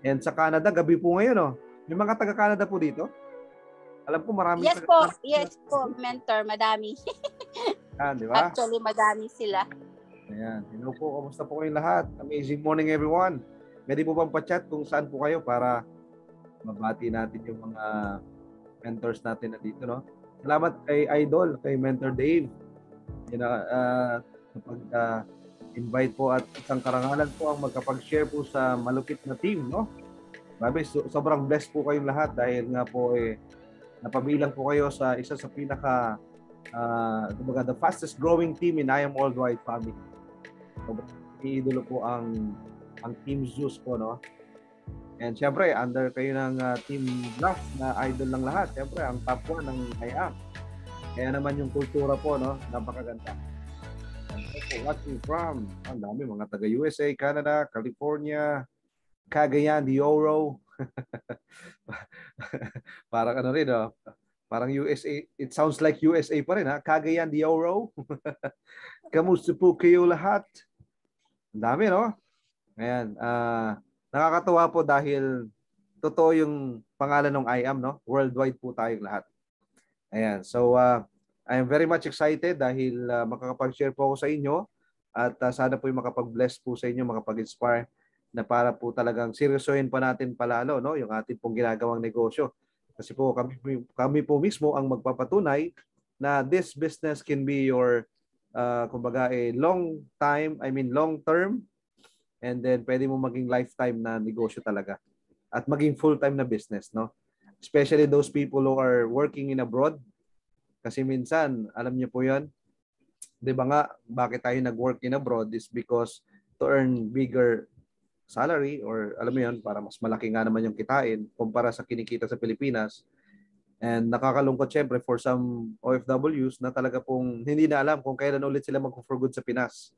And sa Canada, gabi po ngayon, oh. May mga taga-Canada po dito? Alam ko maraming Yes po, yes po, mentor, madami. Di ba? Actually, madami sila. Ayan. Hello po, kamusta po kayong lahat? Amazing morning everyone. Pwede po bang pa-chat kung saan po kayo para mabati natin yung mga mentors natin na dito, no? Salamat kay Idol, kay Mentor Dave. Invite po at isang karangalan po ang magkapag-share po sa malupit na team, no? Grabe, sobrang blessed po kayong lahat dahil nga po napabilang po kayo sa isa sa pinaka the fastest growing team in I Am Worldwide family. Iidolo po ang Team Zeus po, no? And syempre, under kayo ng Team Bluff na idol ng lahat. Syempre, ang top 1 ng I Am. Kaya naman yung kultura po, no? Napakaganda. Watching from, ang dami, mga taga USA, Canada, California, Cagayan de Oro. Parang ano rin, no? Parang USA, it sounds like USA pa rin, ha? Cagayan de Oro. Kamusta po kayo lahat? Ang dami, no? Ayan, nakakatuwa po dahil totoo yung pangalan ng I Am, no? Worldwide po tayong lahat. Ayan, so I am very much excited dahil makakapag-share po ako sa inyo at sana po yung makapag-bless po sa inyo, makapag-inspire na para po talagang seryosohin pa natin palalo, no? Yung ating pong ginagawang negosyo. Kasi po kami po mismo ang magpapatunay na this business can be your kumbaga long term. And then, pwede mo maging lifetime na negosyo talaga. At maging full-time na business, no? Especially those people who are working in abroad. Kasi minsan, alam niyo po yan, di ba nga, bakit tayo nag-work in abroad is because to earn bigger salary or alam mo yun, para mas malaki nga naman yung kitain kumpara sa kinikita sa Pilipinas. And nakakalungkot syempre for some OFWs na talaga pong hindi na alam kung kailan ulit sila mag-for good sa Pinas.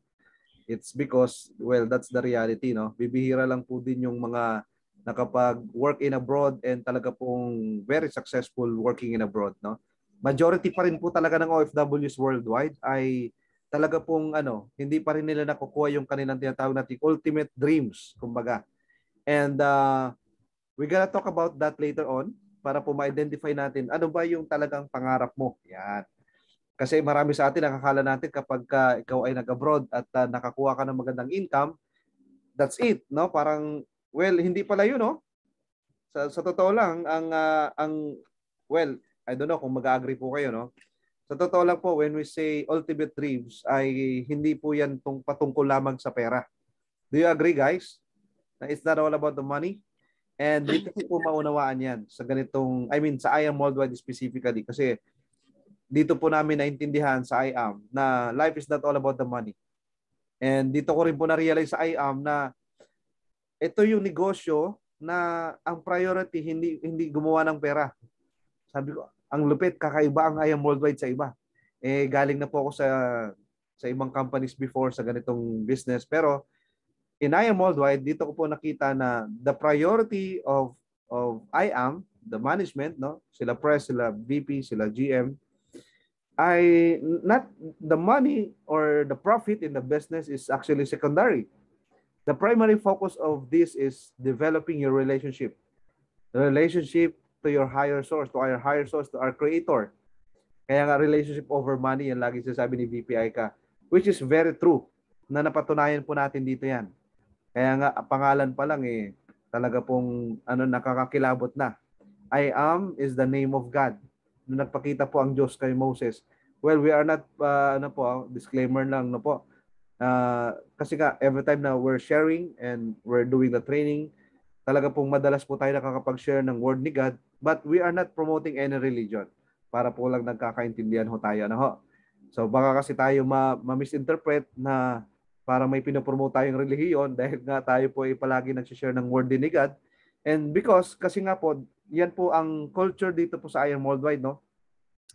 It's because, well, that's the reality, no? Bibihira lang po din yung mga nakapag-work in abroad and talaga pong very successful working in abroad, no? Majority pa rin po talaga ng OFWs worldwide ay talaga pong hindi pa rin nila nakukuha yung kanilang tinatawag natin ultimate dreams, kumbaga. And we're gonna talk about that later on para po ma-identify natin ano ba yung talagang pangarap mo. Yan. Kasi marami sa atin nakakala natin kapag ikaw ay nag-abroad at nakakuha ka ng magandang income, that's it, no? Parang well, hindi pala 'yun, no? Sa totoo lang, well, I don't know kung mag-agree po kayo, no? Sa totoo lang po, when we say ultimate dreams, ay hindi po 'yan patungkol lamang sa pera. Do you agree, guys? Na it's not all about the money? And dito po maunawaan 'yan sa ganitong, sa I Am Worldwide specifically kasi dito po namin naintindihan sa I Am na life is not all about the money. And dito ko rin po na-realize sa I Am na ito yung negosyo na ang priority hindi gumawa ng pera. Sabi ko, ang lupit, kakaiba ang I Am Worldwide sa iba. Galing na po ako sa ibang companies before sa ganitong business. Pero in I Am Worldwide, dito ko po nakita na the priority of I Am, the management, no? Sila press, sila VP, sila GM, I not the money or the profit in the business is actually secondary. The primary focus of this is developing your relationship. The relationship to your higher source, to our higher source, to our creator. Kaya nga relationship over money, yan lagi sinasabi ni VPI ka, which is very true, na napatunayan po natin dito yan. Kaya nga, pangalan pa lang talaga pong nakakakilabot na. I Am is the name of God. Nung nagpakita po ang Diyos kay Moses. Well, we are not, disclaimer lang, no po. Kasi nga, every time na we're sharing and we're doing the training, talaga pong madalas po tayo nakakapag-share ng word ni God, but we are not promoting any religion. Para po lang nagkakaintindihan ho tayo. So, baka kasi tayo ma-misinterpret na para may pinopromote tayong relihiyon dahil nga tayo po ay palagi nag-share ng word ni God. And because, kasi nga po, yan po ang culture dito po sa I Am Worldwide, no?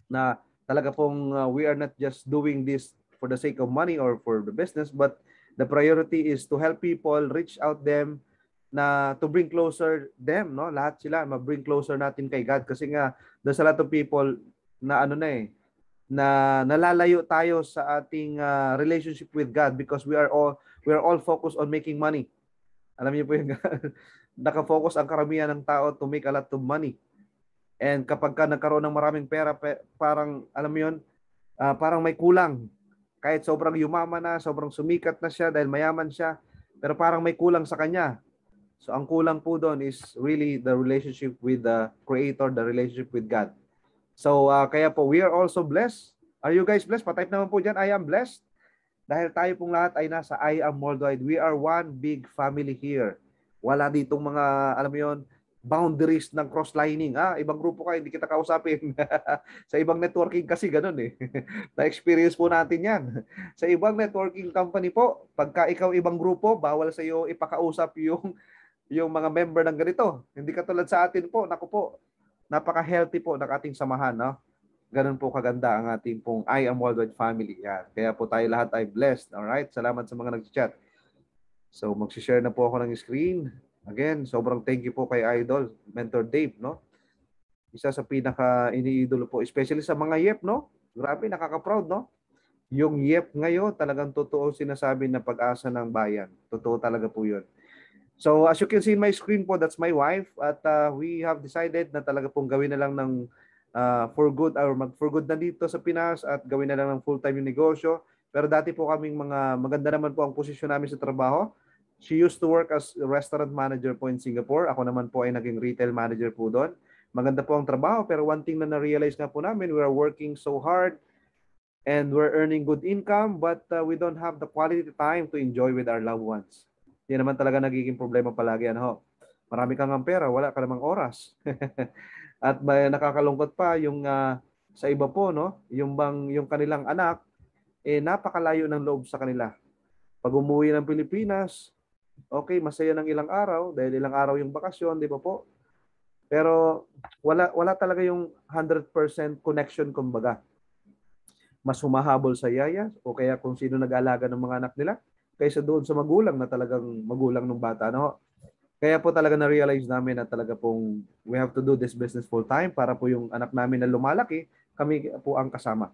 Na talaga pong we are not just doing this for the sake of money or for the business, but the priority is to help people, reach out them, na to bring closer them, no? Lahat sila ma-bring closer natin kay God kasi nga there's a lot of people na na nalalayo tayo sa ating relationship with God because we are all focused on making money. Alam niyo po yung nakafocus ang karamihan ng tao to make a lot of money. And kapag ka nagkaroon ng maraming pera, parang, alam mo yun, parang may kulang. Kahit sobrang yumaman na, sobrang sumikat na siya dahil mayaman siya, pero parang may kulang sa kanya. So ang kulang po doon is really the relationship with the Creator, the relationship with God. So kaya po, we are also blessed. Are you guys blessed? Patype naman po dyan, I am blessed. Dahil tayo pong lahat ay nasa I am worldwide. We are one big family here. Wala ditong mga, alam mo yun, boundaries ng cross-lining. Ibang grupo kayo, hindi kita kausapin. Sa ibang networking kasi ganun eh. Na-experience po natin yan. Sa ibang networking company po, pagka ikaw ibang grupo, bawal sa iyo ipakausap yung mga member ng ganito. Hindi katulad sa atin po, naku po, napaka-healthy po ng ating samahan, no? Ganun po kaganda ang ating pong I Am Worldwide family. Yan. Kaya po tayo lahat ay blessed. Alright? Salamat sa mga nag-chat. So, mag-share na po ako ng screen. Again, sobrang thank you po kay Idol, Mentor Dave, no? Isa sa pinaka-iniidolo po, especially sa mga YEP, no? Grabe, nakaka-proud, no? Yung YEP ngayon, talagang totoo sinasabi na pag-asa ng bayan. Totoo talaga po yun. So, as you can see in my screen po, that's my wife. At we have decided na talaga pong gawin na lang ng for good or mag-for good na dito sa Pinas at gawin na lang ng full-time yung negosyo. Pero dati po kaming maganda naman po ang posisyon namin sa trabaho. She used to work as restaurant manager po in Singapore. Ako naman po ay naging retail manager po doon. Maganda po ang trabaho, pero one thing na na-realize nga po namin, we are working so hard and we're earning good income, but we don't have the quality time to enjoy with our loved ones. Yan naman talaga nagiging problema palagi. Ano? Marami kang pera, wala ka namang oras. At may nakakalungkot pa yung sa iba po, no? Yung kanilang anak napakalayo ng loob sa kanila. Pag umuwi ng Pilipinas, okay, masaya ng ilang araw dahil ilang araw yung bakasyon, di ba po? Pero wala talaga yung 100% connection kumbaga. Mas humahabol sa yaya o kaya kung sino nag-aalaga ng mga anak nila kaysa doon sa magulang na talagang magulang ng bata, no? Kaya po talaga na-realize namin na talaga pong we have to do this business full time para po yung anak namin na lumalaki, kami po ang kasama.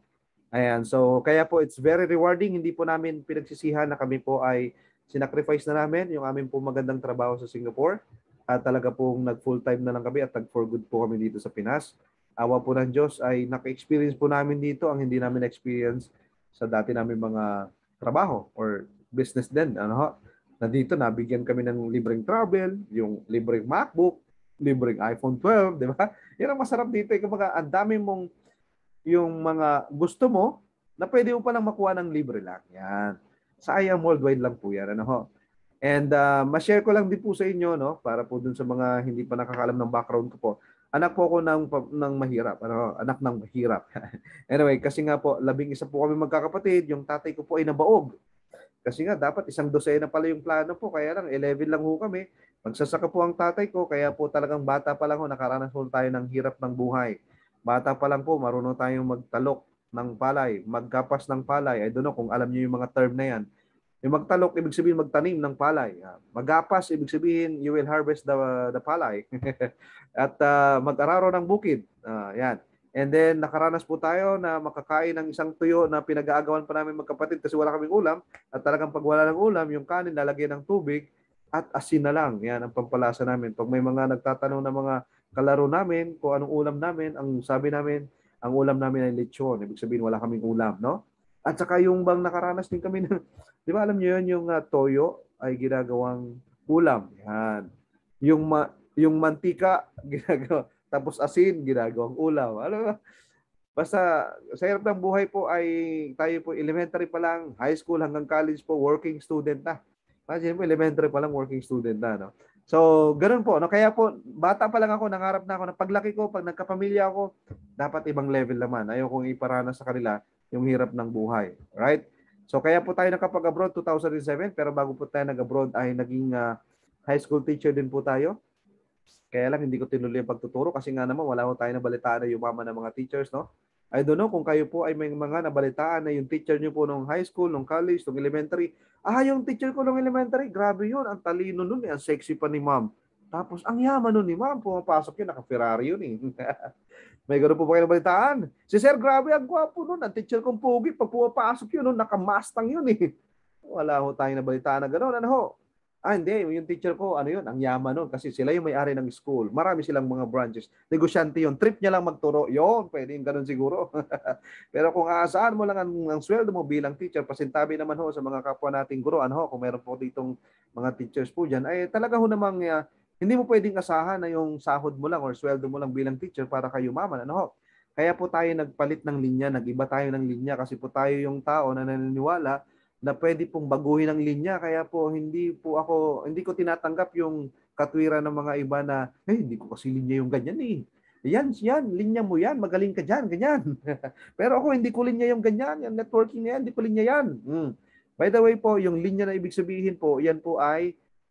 Ayan, so kaya po it's very rewarding. Hindi po namin pinagsisihan na kami po ay sinacrifice na namin yung aming po magandang trabaho sa Singapore at talaga pong nag-full time na lang kami at nag-for good po kami dito sa Pinas. Awa po ng Diyos ay naka-experience po namin dito ang hindi namin experience sa dati namin mga trabaho or business din. Ano? Na dito nabigyan kami ng libreng travel, yung libreng MacBook, libreng iPhone 12, di ba? Yan ang masarap dito. Kumbaga, ang dami mong yung mga gusto mo na pwede mo palang makuha ng libre lang. Yan. Sa I Am Worldwide lang po yan. Ano ho? And ma-share ko lang din po sa inyo, no? Para po dun sa mga hindi pa nakakaalam ng background ko po. Anak po ako ng mahirap. Ano? Anak ng mahirap. Anyway, kasi nga po, 11 po kami magkakapatid. Yung tatay ko po ay nabaog. Kasi nga, dapat 12 na pala yung plano po. Kaya lang, 11 lang ho kami. Magsasaka po ang tatay ko. Kaya po talagang bata pa lang ho, nakaranas po tayo ng hirap ng buhay. Bata pa lang po, marunong tayong magtalok ng palay, magkapas ng palay. I don't know kung alam niyo yung mga term na yan. Yung magtalok, ibig sabihin magtanim ng palay. Magapas, ibig sabihin you will harvest the palay. At mag-araro ng bukid. Yan. And then, nakaranas po tayo na makakain ng isang tuyo na pinag-aagawan pa namin magkapatid kasi wala kaming ulam. At talagang pag wala ng ulam, yung kanin lalagyan ng tubig at asin na lang. Yan ang pampalasa namin. Pag may mga nagtatanong na mga kalaro namin kung anong ulam namin, ang sabi namin, ang ulam namin ay lechon. Ibig sabihin, wala kaming ulam, no? At saka yung bang nakaranas din kami ng, di ba alam niyo yun, yung toyo ay ginagawang ulam. Yan. Yung mantika, ginagawa. Tapos asin, ginagawang ulam. Alam mo, basta sa hirap ng buhay po ay tayo po elementary pa lang, high school hanggang college po, working student na. Imagine po, elementary pa lang, working student na. No? So, ganun po. No? Kaya po, bata pa lang ako, nangarap na ako na paglaki ko, pag nagkapamilya ako, dapat ibang level naman. Ayaw kong iparana sa kanila yung hirap ng buhay. Right? So, kaya po tayo nakapag-abroad 2007, pero bago po tayo nag-abroad ay naging high school teacher din po tayo. Kaya lang hindi ko tinuloy ang pagtuturo kasi nga naman wala ko tayo nabalitaan na yumaman ng mga teachers, no? I don't know kung kayo po ay may mga nabalitaan na yung teacher niyo po nung high school, nung college, nung elementary. Yung teacher ko nung elementary, grabe yun. Ang talino nun, ang sexy pa ni ma'am. Tapos, ang yaman nun ni ma'am. Pumapasok yun, naka-Ferrari yun eh. May gano'n po ba kayo nabalitaan? Si sir, grabe, ang gwapo nun. Ang teacher kong pogi, pag pumapasok yun, naka-Mustang yun eh. Wala ho tayong nabalitaan na gano'n. Ano ho? Hindi. Yung teacher ko, ano yun, ang yaman nun. Kasi sila yung may-ari ng school. Marami silang mga branches. Negosyante yun. Trip niya lang magturo. Yun, pwede yung ganun siguro. Pero kung aasahan mo lang ang sweldo mo bilang teacher, pasintabi naman ho sa mga kapwa nating guro, ano ho, kung meron po ditong mga teachers po dyan, ay talaga ho namang hindi mo pwedeng asahan na yung sahod mo lang or sweldo mo lang bilang teacher para kayo maman. Ano ho? Kaya po tayo nagpalit ng linya, nag-iba tayo ng linya kasi po tayo yung tao na naniniwala na pwede pong baguhin ang linya. Kaya po hindi ko tinatanggap yung katwiran ng mga iba na, hindi ko kasi linya yung ganyan eh. Yan, linya mo yan, magaling ka dyan, ganyan. Pero ako, hindi ko linya yung ganyan, yung networking na yan, hindi ko linya yan. By the way po, yung linya na ibig sabihin po, yan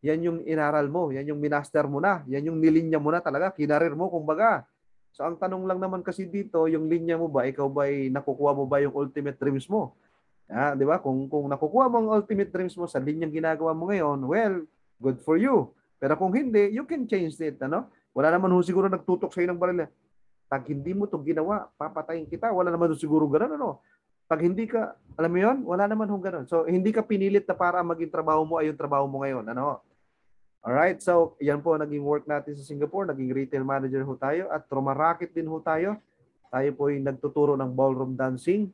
yung inaral mo, yan yung minaster mo na, yan yung nilinya mo na talaga, kinarir mo, kumbaga. So ang tanong lang naman kasi dito, yung linya mo ba, ikaw ba nakukuha mo ba yung ultimate dreams mo? Di ba? Kung nakukuha mo ang ultimate dreams mo sa linyang ginagawa mo ngayon, well, good for you. Pero kung hindi, you can change it, ano? Wala naman ho siguro nagtutok sa ng baril. Pag hindi mo 'to ginawa, papatayin kita. Wala naman siguro ganoon, ano? Pag hindi ka, alam mo 'yon, wala naman ho ganoon. So hindi ka pinilit na para maging trabaho mo ay yung trabaho mo ngayon, ano? Alright, so yan po naging work natin sa Singapore, naging retail manager ho tayo at Trumaracket din ho tayo. Tayo po yung nagtuturo ng ballroom dancing.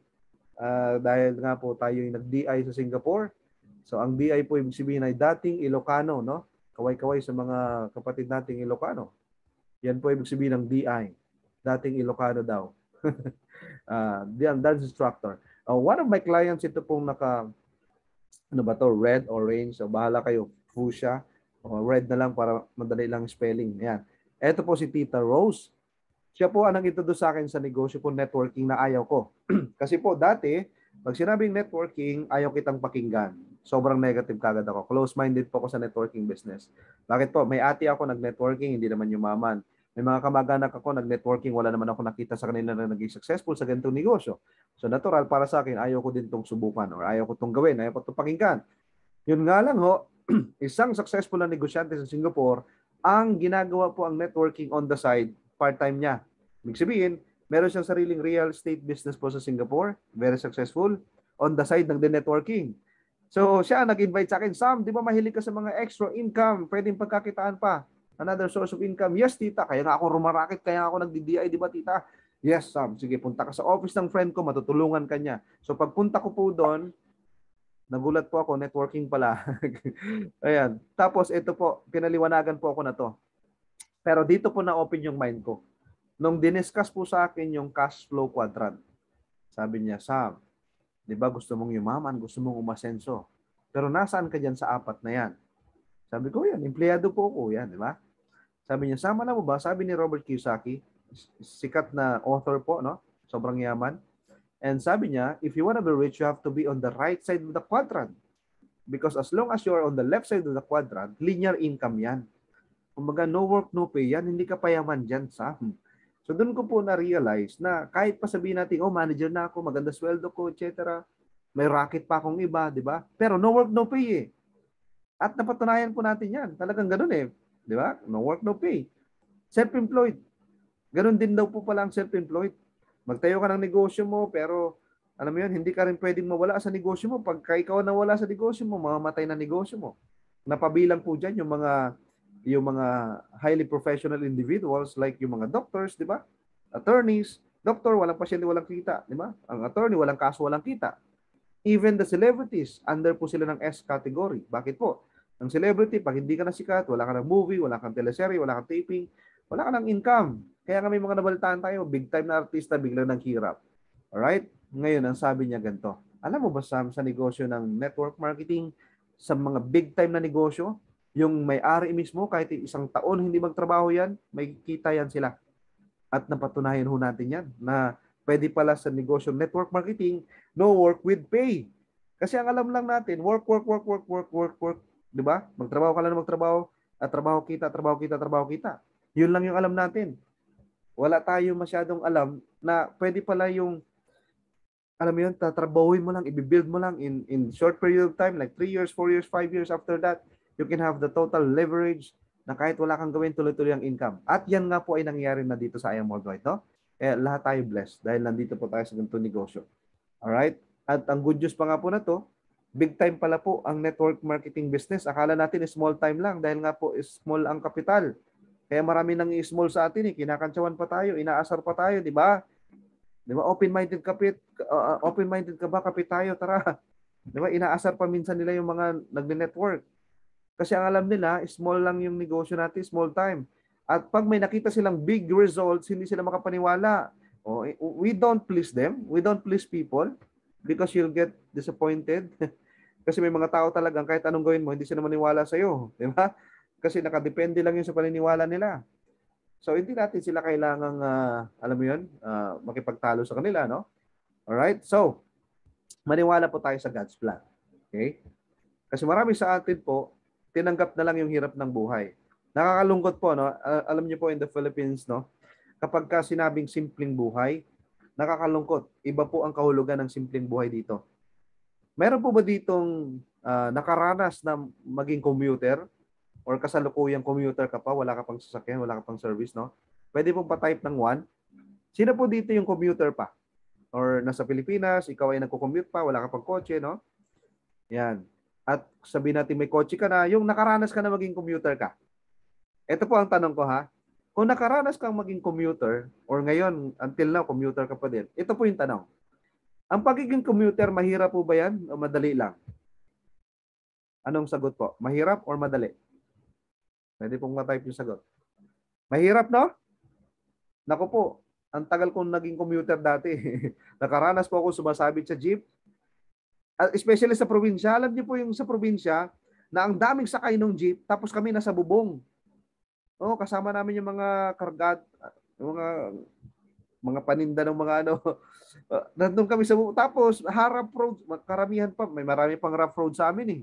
Dahil nga po tayo yung nag-DI sa Singapore. So ang DI po ibig sabihin ay dating Ilocano, no? Kaway-kaway sa mga kapatid nating Ilocano. Yan po ibig sabihin ng DI. Dating Ilocano daw. Dance instructor. One of my clients, ito pong ano ba to? Red, orange. So bahala kayo. Fuchsia. Red na lang para madali lang spelling. Yan. Ito po si Tita Rose. Siya po ang nag-introduce sa akin sa negosyo po networking na ayaw ko. Kasi po dati, pag sinabing networking, ayaw kitang pakinggan. Sobrang negative kagad ako. Close-minded po ako sa networking business. Bakit po? May ate ako nag-networking, hindi naman yumaman. May mga kamag-anak ako nag-networking, wala naman ako nakita sa kanila na naging successful sa ganitong negosyo. So natural para sa akin, ayaw ko din itong subukan or ayaw ko itong gawin, ayaw ko itong pakinggan. Yun nga lang ho, isang successful na negosyante sa Singapore, ang ginagawa po ang networking on the side, part-time niya. Ibig sabihin, meron siyang sariling real estate business po sa Singapore, very successful, on the side ng networking. So siya nag-invite sa akin, Sam, di ba mahilig ka sa mga extra income, pwedeng pagkakitaan pa, another source of income. Yes, tita, kaya nga ako rumaraket, kaya ako nagdi-DI, di ba tita? Yes, Sam, sige, punta ka sa office ng friend ko, matutulungan ka niya. So pagpunta ko po doon, nagulat po ako, networking pala. Ayan. Tapos ito po, pinaliwanagan po ako na to. Pero dito po na-open yung mind ko. Nung diniscuss po sa akin yung cash flow quadrant, sabi niya, Sam, di ba gusto mong yumaman, gusto mong umasenso. Pero nasaan ka dyan sa apat na yan? Sabi ko, yan, empleyado po ako yan, di ba? Sabi niya, Sam, alam mo ba, sabi ni Robert Kiyosaki, sikat na author po, no? Sobrang yaman. And sabi niya, if you want to be rich, you have to be on the right side of the quadrant. Because as long as you are on the left side of the quadrant, linear income yan. Kumbaga, no work, no pay yan, hindi ka payaman dyan, Sam. So doon ko po na-realize na kahit pa sabihin natin, manager na ako, maganda sweldo ko, etc. May racket pa akong iba, di ba? Pero no work, no pay eh. At napatunayan po natin yan. Talagang ganun eh. Di ba? No work, no pay. Self-employed. Ganun din daw po pala ang self-employed. Magtayo ka ng negosyo mo, pero alam mo yun, hindi ka rin pwedeng mawala sa negosyo mo. Pagka ikaw nawala sa negosyo mo, mamamatay na negosyo mo. Napabilang po dyan yung mga highly professional individuals like yung mga doctors, di ba? Attorneys, doctor, walang pasyente, walang kita, di ba? Ang attorney, walang kaso, walang kita. Even the celebrities, under po sila ng S category. Bakit po? Ang celebrity, pag hindi ka na sikat, wala ka ng movie, wala kang teleserye, wala kang taping, wala ka ng income. Kaya nga may mga nabalitaan tayo, big time na artista, biglang naghirap. Alright? Ngayon, ang sabi niya ganito. Alam mo ba, Sam, sa negosyo ng network marketing, sa mga big time na negosyo, yung may-ari mismo, kahit isang taon hindi magtrabaho yan, may kita yan sila. At napatunayan ho natin yan, na pwede pala sa negosyo network marketing, no work with pay. Kasi ang alam lang natin, work. Di ba? Magtrabaho ka lang na magtrabaho, at trabaho kita. Yun lang yung alam natin. Wala tayo masyadong alam na pwede pala yung, alam mo yun, tatrabahuin mo lang, i-build mo lang in short period of time, like 3 years, 4 years, 5 years after that, you can have the total leverage na kahit wala kang gawin, tuloy-tuloy ang income. At yan nga po ay nangyari na dito sa IAM Worldwide, no? Kaya lahat tayo blessed dahil nandito po tayo sa ganitong negosyo. Alright? At ang good news pa nga po na to, Big time pala po ang network marketing business. Akala natin small time lang dahil nga po small ang kapital. Kaya marami nang small sa atin eh. Kinakantsawan pa tayo, inaasar pa tayo, di ba? Di ba? Open-minded ka ba kapit tayo? Tara. Di ba? Inaasar pa minsan nila yung mga nagne-network. Kasi ang alam nila, small lang yung negosyo natin, small time. At pag may nakita silang big results, hindi sila makapaniwala. We don't please them. We don't please people because you'll get disappointed. Kasi may mga tao talagang kahit anong gawin mo, hindi sila maniwala sa'yo. Di ba? Kasi nakadepende lang yun sa paniniwala nila. So, hindi natin sila kailangang, alam mo yun, makipagtalo sa kanila, no? Alright? So, maniwala po tayo sa God's plan. Okay? Kasi marami sa atin po, tinanggap na lang yung hirap ng buhay. Nakakalungkot po, no? Alam niyo po in the Philippines, no? Kapag ka sinabing simpleng buhay, nakakalungkot. Iba po ang kahulugan ng simpleng buhay dito. Meron po ba ditong nakaranas na maging commuter or kasalukuyang commuter ka pa, wala ka pang sasakyan, wala ka pang service, no? Pwede po pa-type ng 1. Sino po dito yung commuter pa? Or nasa Pilipinas, ikaw ay nagko-commute pa, wala ka pang kotse, no? Yan. At sabihin natin may kotse ka na, yung nakaranas ka na maging commuter ka. Ito po ang tanong ko ha. Kung nakaranas kang maging commuter, or ngayon, until now, commuter ka pa din, ito po yung tanong. Ang pagiging commuter, mahirap po ba yan o madali lang? Anong sagot po? Mahirap or madali? Pwede pong ma-type yung sagot. Mahirap, no? Naku po, ang tagal kong naging commuter dati. Nakaranas po ako sumasabit sa jeep. Especially sa probinsya. Alam niyo po yung sa probinsya na ang daming sakay ng jeep tapos kami nasa bubong. Kasama namin yung mga kargad, yung mga paninda ng mga ano. Nandun kami sa bubong. Tapos harap road, karamihan pa. May marami pang rough road sa amin eh.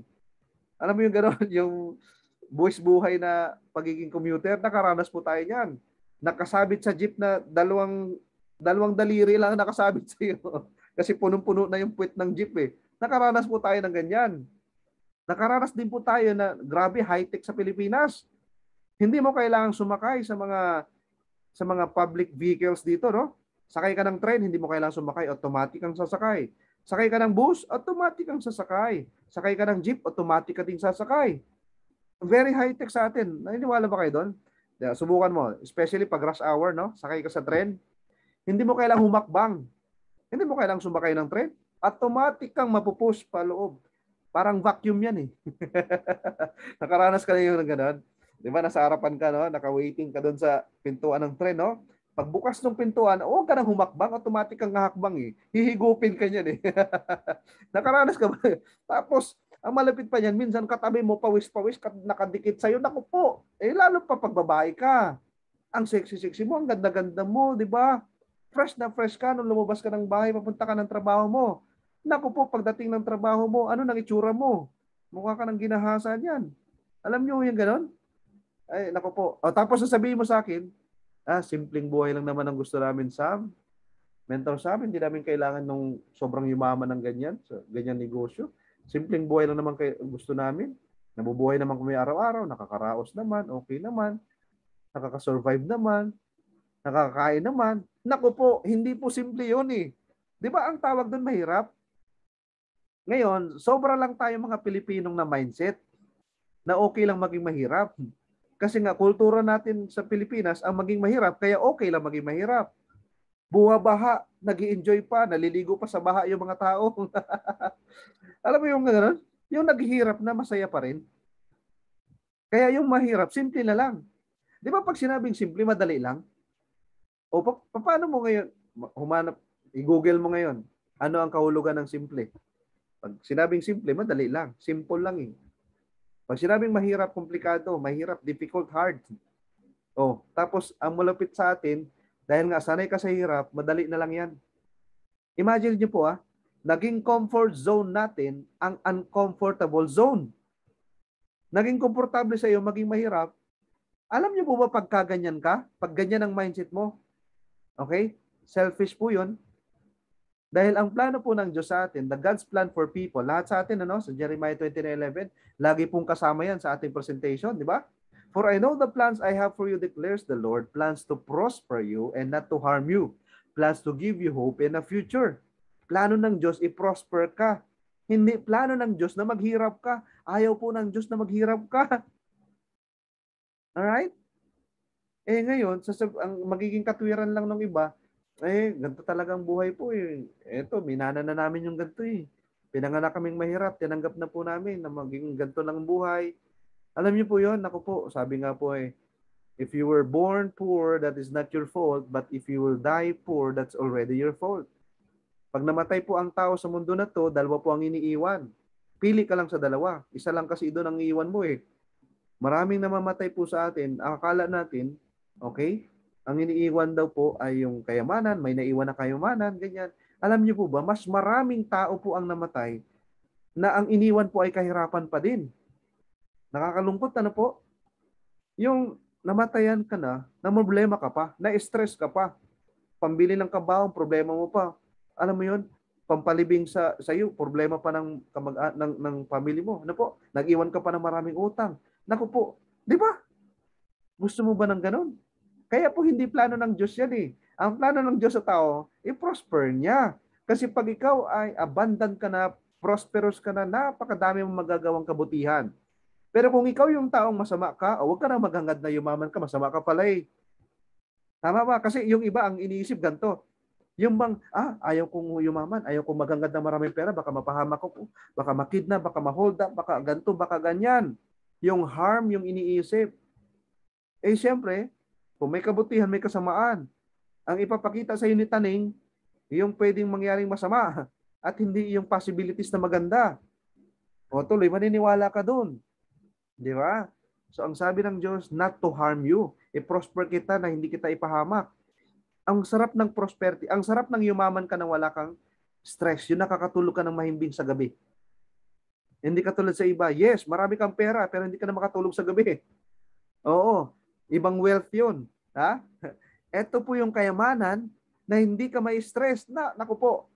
Alam mo yung gano'n, yung buwis buhay na pagiging commuter, nakaranas po tayo niyan. Nakasabit sa jeep na dalawang daliri lang nakasabit sa iyo. Kasi punong-puno na yung puwet ng jeep eh. Nakaranas po tayo ng ganyan. Nakaranas din po tayo na grabe high-tech sa Pilipinas. Hindi mo kailangang sumakay sa mga public vehicles dito, no? Sakay ka ng train, hindi mo kailangang sumakay, automatic ang sasakay. Sakay ka ng bus, automatic ang sasakay. Sakay ka ng jeep, automatic ka ding sasakay. Very high-tech sa atin. Naniniwala ba kayo doon? Subukan mo, especially pag rush hour, no? Sakay ka sa train, hindi mo kailangang humakbang. Hindi mo kailangang sumakay ng train. Automatic kang mapupush pa loob. Parang vacuum yan eh. Nakaranas ka na yung gano'n. Di ba, nasa harapan ka, no? Naka-waiting ka doon sa pintuan ng tren, no? Pagbukas ng pintuan, huwag ka nang humakbang, automatic kang hahakbang eh. Hihigupin ka niyan eh. Nakaranas ka ba? Tapos, ang malapit pa niyan, minsan katabi mo, pawis-pawis, nakadikit sa'yo. Naku po, lalo pa pag babae ka. Ang sexy-sexy mo, ang ganda-ganda mo, di ba? Fresh na fresh ka nung lumabas ka ng bahay, papunta ka ng trabaho mo. Naku po, pagdating ng trabaho mo, ano nang itsura mo? Mukha ka ng ginahasa niyan. Alam niyo yung gano'n? Ay, naku po. Tapos sasabihin mo sa akin, simpleng buhay lang naman ang gusto namin, Sam. Mentor Sam, hindi namin kailangan nung sobrang yumaman ng ganyan, so, ganyan negosyo. Simpleng buhay lang naman gusto namin. Nabubuhay naman kami araw-araw, nakakaraos naman, okay naman, nakakasurvive naman, nakakain naman. Naku po, hindi po simple yun eh. Di ba ang tawag doon mahirap? Ngayon, sobra lang tayo mga Pilipinong na mindset na okay lang maging mahirap. Kasi nga, kultura natin sa Pilipinas ang maging mahirap, kaya okay lang maging mahirap. Buha-baha, nag-i-enjoy pa, naliligo pa sa baha yung mga tao. Alam mo yung gano'n? Yung naghihirap na masaya pa rin. Kaya yung mahirap, simple na lang. Di ba pag sinabing simple, madali lang? O paano mo ngayon, i-google mo ngayon, ano ang kahulugan ng simple? Pag sinabing simple, madali lang. Simple lang eh. Pag sinabing mahirap, komplikado, mahirap, difficult, hard. Tapos ang malapit sa atin, dahil nga sanay ka sa hirap, madali na lang yan. Imagine niyo po naging comfort zone natin ang uncomfortable zone. Naging komportable sa iyo, maging mahirap. Alam niyo po ba pagka ganyan ka? Pag ganyan ang mindset mo, okay? Selfish po yun. Dahil ang plano po ng Diyos sa atin, the God's plan for people, lahat sa atin, sa Jeremiah 29:11, lagi pong kasama yan sa ating presentation, di ba? For I know the plans I have for you, declares the Lord, plans to prosper you and not to harm you, plans to give you hope in a future. Plano ng Diyos, i-prosper ka. Hindi plano ng Diyos na maghirap ka. Ayaw po ng Diyos na maghirap ka. Alright? Ngayon, ang magiging katwiran lang ng iba, ganito talagang buhay po eh. Eto, minana na namin yung ganito eh. Pinanganak kaming mahirap, tinanggap na po namin na maging ganito lang buhay. Alam niyo po yun, ako po, sabi nga po eh, if you were born poor, that is not your fault, but if you will die poor, that's already your fault. Pag namatay po ang tao sa mundo na to, dalawa po ang iniiwan. Pili ka lang sa dalawa. Isa lang kasi doon ang iiwan mo eh. Maraming namamatay po sa atin. Akala natin, okay, ang iniiwan daw po ay yung kayamanan, may naiwan na kayamanan, ganyan. Alam niyo po ba, mas maraming tao po ang namatay na ang iniwan po ay kahirapan pa din. Nakakalungkot, ano po? Yung namatayan ka na problema ka pa, na-stress ka pa, pambili ng kabaong, problema mo pa. Alam mo yun, pampalibing sa iyo, problema pa ng family mo. Ano po? Nag-iwan ka pa ng maraming utang. Naku po, di ba? Gusto mo ba ng ganun? Kaya po hindi plano ng Diyos yan eh. Ang plano ng Diyos sa tao, i-prosper niya. Kasi pag ikaw ay abundant ka na, prosperous ka na, napakadami mong magagawang kabutihan. Pero kung ikaw yung taong masama ka, huwag ka na maghangad na yumaman ka, masama ka pala eh. Tama ba? Kasi yung iba ang iniisip ganito. Yung bang, ayaw kong yumaman, ayaw kong maghangad na maraming pera, baka mapahamak ko, baka makidnap, baka mahold up, baka ganito, baka ganyan. Yung harm, yung iniisip. Siyempre, kung may kabutihan, may kasamaan. Ang ipapakita sa iyo ni Taning, yung pwedeng mangyaring masama at hindi yung possibilities na maganda. O tuloy, maniniwala ka dun. Di ba? So ang sabi ng Diyos, not to harm you. I-prosper kita na hindi kita ipahamak. Ang sarap ng prosperity, ang sarap ng yumaman ka na wala kang stress. Yung nakakatulog ka ng mahimbing sa gabi. Hindi katulad sa iba. Yes, marami kang pera pero hindi ka na makatulog sa gabi. Oo, ibang wealth yun. Ha? Ito po yung kayamanan na hindi ka ma-stress. Naku po,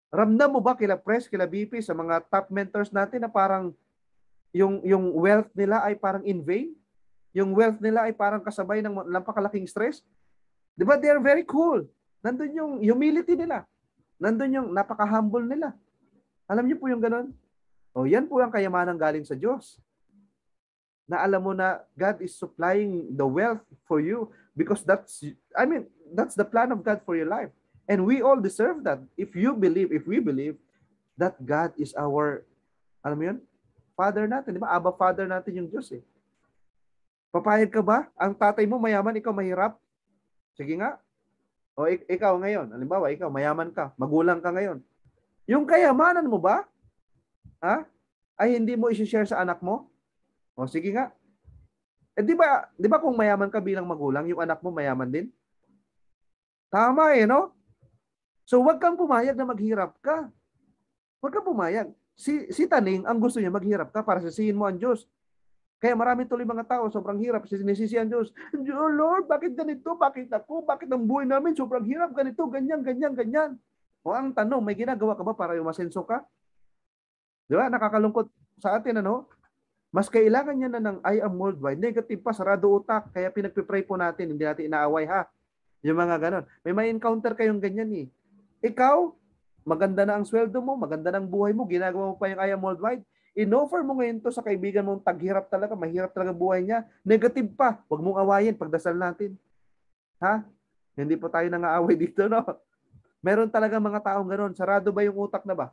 ramdam mo ba kila Pres, kila BP, sa mga top mentors natin na parang yung wealth nila ay parang in vain? Yung wealth nila ay parang kasabay ng napakalaking stress? Di ba? They're very cool. Nandun yung humility nila. Nandun yung napaka-humble nila. Alam niyo po yung ganun? Yan po ang kayamanan galing sa Diyos. Na alam mo na God is supplying the wealth for you because that's the plan of God for your life. And we all deserve that. If we believe that God is our, alam mo yun, Father natin. Di ba? Abba Father natin yung Diyos eh. Papayag ka ba? Ang tatay mo mayaman, ikaw mahirap? Sige nga. Ikaw ngayon, halimbawa, ikaw mayaman ka, magulang ka ngayon. Yung kayamanan mo ba, ay hindi mo i-share sa anak mo? Sige nga. Di ba kung mayaman ka bilang magulang, yung anak mo mayaman din? Tama no? So wag kang pumayag na maghirap ka. Wag kang pumayag. Si Taning, ang gusto niya maghirap ka para sisihin mo ang Diyos. Kaya marami tuloy mga tao, sobrang hirap, sinisisi ang Diyos. Oh Lord, bakit ganito? Bakit ako? Bakit ang buhay namin sobrang hirap? Ganito, ganyan, ganyan, ganyan. Ang tanong, may ginagawa ka ba para umasenso ka? Di ba? Nakakalungkot sa atin, ano? Mas kailangan niya na ng I am worldwide. Negative pa, sarado utak. Kaya pinagpipray po natin, hindi natin inaaway ha. Yung mga ganon. May encounter kayong ganyan eh. Ikaw, maganda na ang sweldo mo, maganda na ang buhay mo, ginagawa mo pa yung I am worldwide. In-offer mo ngayon to sa kaibigan mong taghirap talaga, mahirap talaga buhay niya. Negative pa. Huwag mong awayin, pagdasal natin. Ha? Hindi po tayo nang-aaway dito, no? Meron talaga mga taong ganon. Sarado ba yung utak na ba?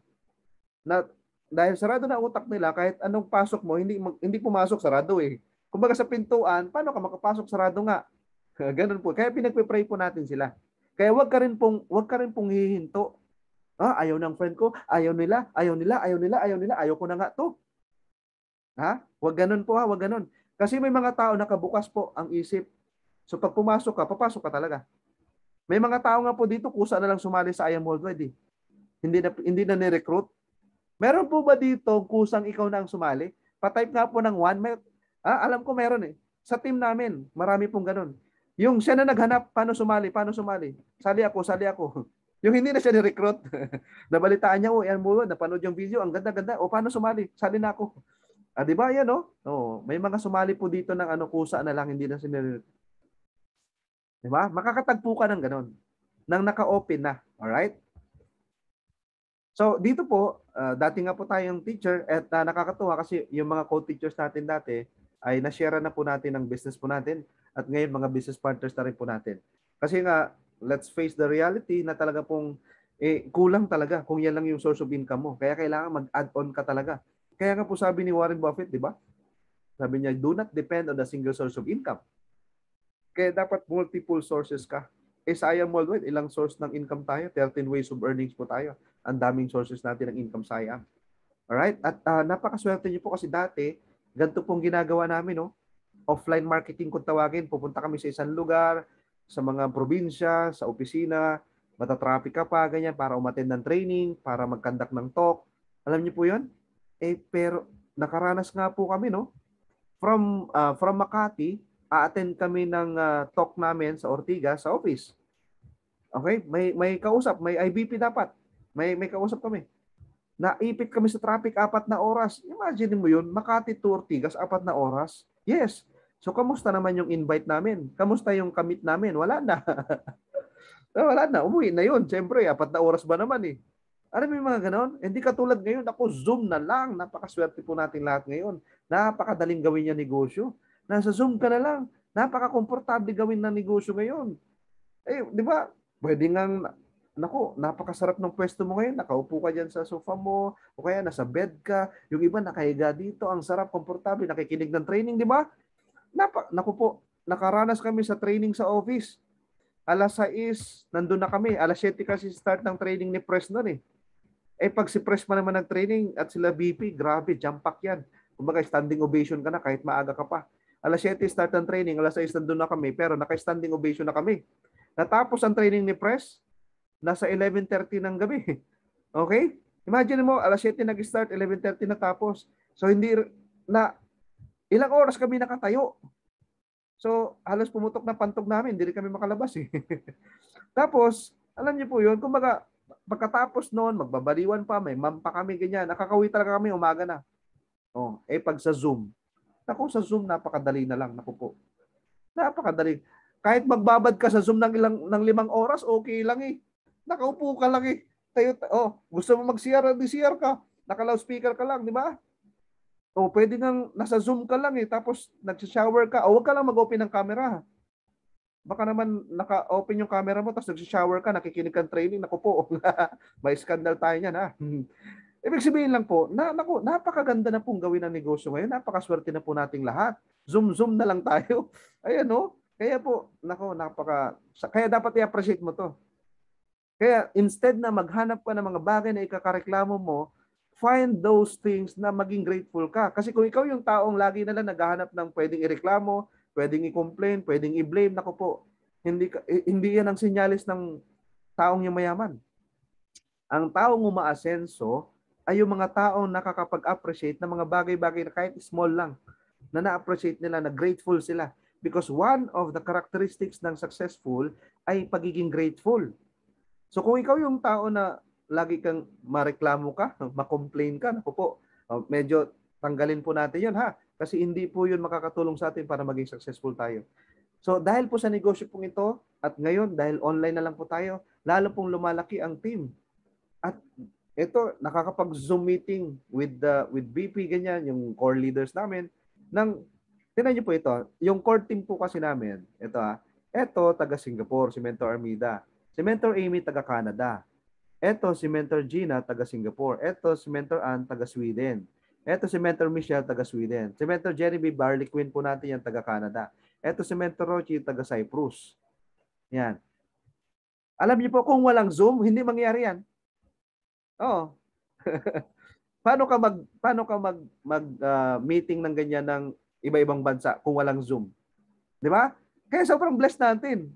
Dahil sarado na utak nila, kahit anong pasok mo, hindi pumasok, sarado eh. Kumbaga sa pintuan, paano ka makapasok, sarado nga. Ganun po. Kaya pinagpipray po natin sila. Kaya wag ka rin pong hihinto. Ayaw ng friend ko, ayaw nila, ayaw ko na nga to. Ha? Wag ganun po ha, wag ganun. Kasi may mga tao nakabukas po ang isip. So pag pumasok ka, papasok ka talaga. May mga tao nga po dito, kusa na lang sumali sa I Am Worldwide eh. Hindi na ni-recruit. Meron po ba dito kusang ikaw na ang sumali? Pa-type nga po ng 1. Alam ko meron eh. Sa team namin, marami pong ganun. Yung siya na naghanap, paano sumali? Sali ako. Yung hindi na siya ni-recruit. Nabalitaan niya, yan mo, napanood yung video, ang ganda-ganda. Paano sumali? Sali na ako. Di ba yan, no? May mga sumali po dito ng kusa na lang, hindi na sinire. Di ba? Makakatagpo ka ng ganun. Nang naka-open na. Alright? So dito po, dati nga po tayong teacher at nakakatuwa kasi yung mga co-teachers natin dati ay na-share na po natin ang business po natin at ngayon mga business partners na rin po natin. Kasi nga, let's face the reality na talaga pong kulang talaga kung yan lang yung source of income mo. Kaya kailangan mag-add-on ka talaga. Kaya nga po sabi ni Warren Buffett, di ba? Sabi niya, do not depend on a single source of income. Kaya dapat multiple sources ka. Sayang worldwide, ilang source ng income tayo? 13 ways of earnings po tayo. Ang daming sources natin ng income, sayang. Alright? At napakaswerte niyo po kasi dati, ganito pong ginagawa namin, no? Offline marketing kung tawagin. Pupunta kami sa isang lugar, sa mga probinsya, sa opisina, matatraffic ka pa, ganyan, para umattend ng training, para mag-conduct ng talk. Alam niyo po yun? Pero nakaranas nga po kami, no? From Makati, a-attend kami ng talk namin sa Ortigas sa office. Okay? May kausap, may IBP dapat. May kausap kami. Naipit kami sa traffic 4 na oras. Imagine mo yun, Makati to Ortigas 4 na oras. Yes. So kamusta naman yung invite namin? Kamusta yung commit namin? Wala na. Wala na, umuwi na yun. Siyempre, 4 na oras ba naman eh. Alam mo yung mga ganon? Hindi katulad ngayon, ako Zoom na lang. Napakaswerte po natin lahat ngayon. Napakadaling gawin yung negosyo. Nasa Zoom ka na lang. Napaka-komportable gawin ng negosyo ngayon. Di ba? Pwede ngang, naku, napakasarap ng pwesto mo ngayon. Nakaupo ka dyan sa sofa mo, o kaya nasa bed ka. Yung iba nakahiga dito. Ang sarap, komportable, nakikinig ng training, di ba? Naku po, nakaranas kami sa training sa office. Alas 6, nandun na kami. Alas 7 kasi start ng training ni Pres noon eh. Pag si Pres pa naman nag-training at sila BP, grabe, jump pack yan. Kumbaga, standing ovation ka na kahit maaga ka pa. Alas 7 start ng training, alas 6 nandun na kami, pero naka-standing ovation na kami. Natapos ang training ni Pres, nasa 11:30 ng gabi. Okay? Imagine mo, alas 7 nag-start, 11:30 natapos. So, hindi na, ilang oras kami nakatayo. So, halos pumutok na pantog namin, hindi rin kami makalabas eh. Tapos, alam niyo po yun, kumbaga, pagkatapos noon, magbabaliwan pa, may ma'am pa kami, ganyan. Nakakauwi talaga kami, umaga na. Pag sa Zoom. Naku, sa Zoom, napakadali na lang. Naku po. Napakadali. Kahit magbabad ka sa Zoom ng 5 oras, okay lang eh. Nakaupo ka lang eh. Gusto mo mag-CR, di-CR ka. Naka-loudspeaker ka lang, di ba? Pwede nang nasa Zoom ka lang eh. Tapos, nag-shower ka. Huwag ka lang mag-open ng camera. Baka naman naka-open yung camera mo tapos nag-shower ka, nakikinig kang training, naku po, may scandal tayo niyan ha. Ibig sabihin lang po, naku, napakaganda na pong gawin ang negosyo ngayon, napakaswerte na po nating lahat. Zoom na lang tayo. Ayan no? Kaya po, naku, kaya dapat i-appreciate mo to. Kaya instead na maghanap ka ng mga bagay na ikakareklamo mo, find those things na maging grateful ka. Kasi kung ikaw yung taong lagi na lang naghahanap ng pwedeng ireklamo, pwedeng i-complain, pwedeng i-blame, naku po, hindi yan ang sinyalis ng taong yung mayaman. Ang taong umaasenso ay yung mga taong nakakapag-appreciate ng mga bagay-bagay na kahit small lang, na na-appreciate nila, na grateful sila. Because one of the characteristics ng successful ay pagiging grateful. So kung ikaw yung tao na lagi kang mareklamo ka, makomplain ka, naku po, medyo tanggalin po natin yun ha. Kasi hindi po yun makakatulong sa atin para maging successful tayo. So dahil po sa negosyo pong ito, at ngayon dahil online na lang po tayo, lalo pong lumalaki ang team. At ito, nakakapag-Zoom meeting with BP, ganyan, yung core leaders namin. Tingnan niyo po ito, yung core team po kasi namin, ito taga Singapore, si Mentor Armida. Si Mentor Amy, taga Canada. Ito, si Mentor Gina, taga Singapore. Ito, si Mentor Ann, taga Sweden. Ito si Mentor Michelle, taga Sweden. Si Mentor Jeremy Barley Quinn po natin yan, taga Canada. Ito si Mentor Rochi, taga Cyprus. Yan. Alam niyo po, kung walang Zoom, hindi mangyari yan. Oo. Paano ka mag meeting ng ganyan ng iba-ibang bansa kung walang Zoom? 'Di ba? Kaya sobrang blessed natin.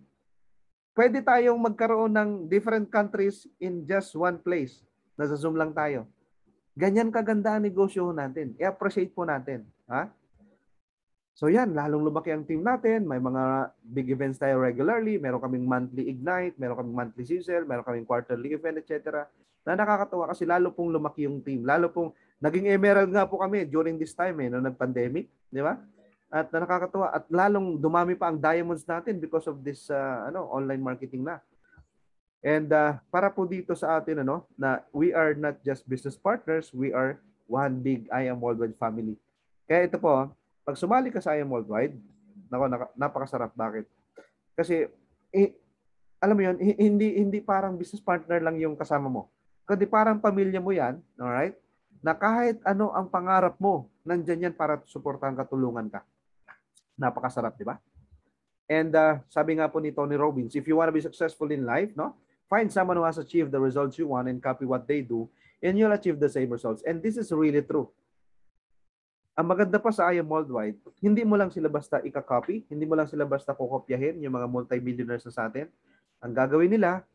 Pwede tayong magkaroon ng different countries in just one place. Nasa Zoom lang tayo. Ganyan kaganda ang negosyo natin. I-appreciate po natin. Ha? So yan, lalong lumaki ang team natin. May mga big events tayo regularly. Meron kaming monthly Ignite, meron kaming monthly sizzle, meron kaming quarterly event, etc. Na nakakatawa kasi lalo pong lumaki yung team. Lalo pong naging emerald nga po kami during this time no nag-pandemic, di ba? At nakakatawa at lalong dumami pa ang diamonds natin because of this online marketing na. And para po dito sa atin, ano, na we are not just business partners, we are one big I Am Worldwide family. Kaya ito po, pag sumali ka sa I Am Worldwide, napakasarap. Bakit? Kasi, alam mo yun, hindi parang business partner lang yung kasama mo. Kundi parang pamilya mo yan, alright? Na kahit ano ang pangarap mo, nandyan yan para suportahan ka, tulungan ka. Napakasarap, di ba? And sabi nga po ni Tony Robbins, if you want to be successful in life, no, find someone who has achieved the results you want and copy what they do, and you'll achieve the same results. And this is really true. Ang maganda pa sa I Am Worldwide, hindi mo lang sila basta ika-copy, hindi mo lang sila basta kokopyahin, yung mga multi-millionaires na sa atin. Ang gagawin nila,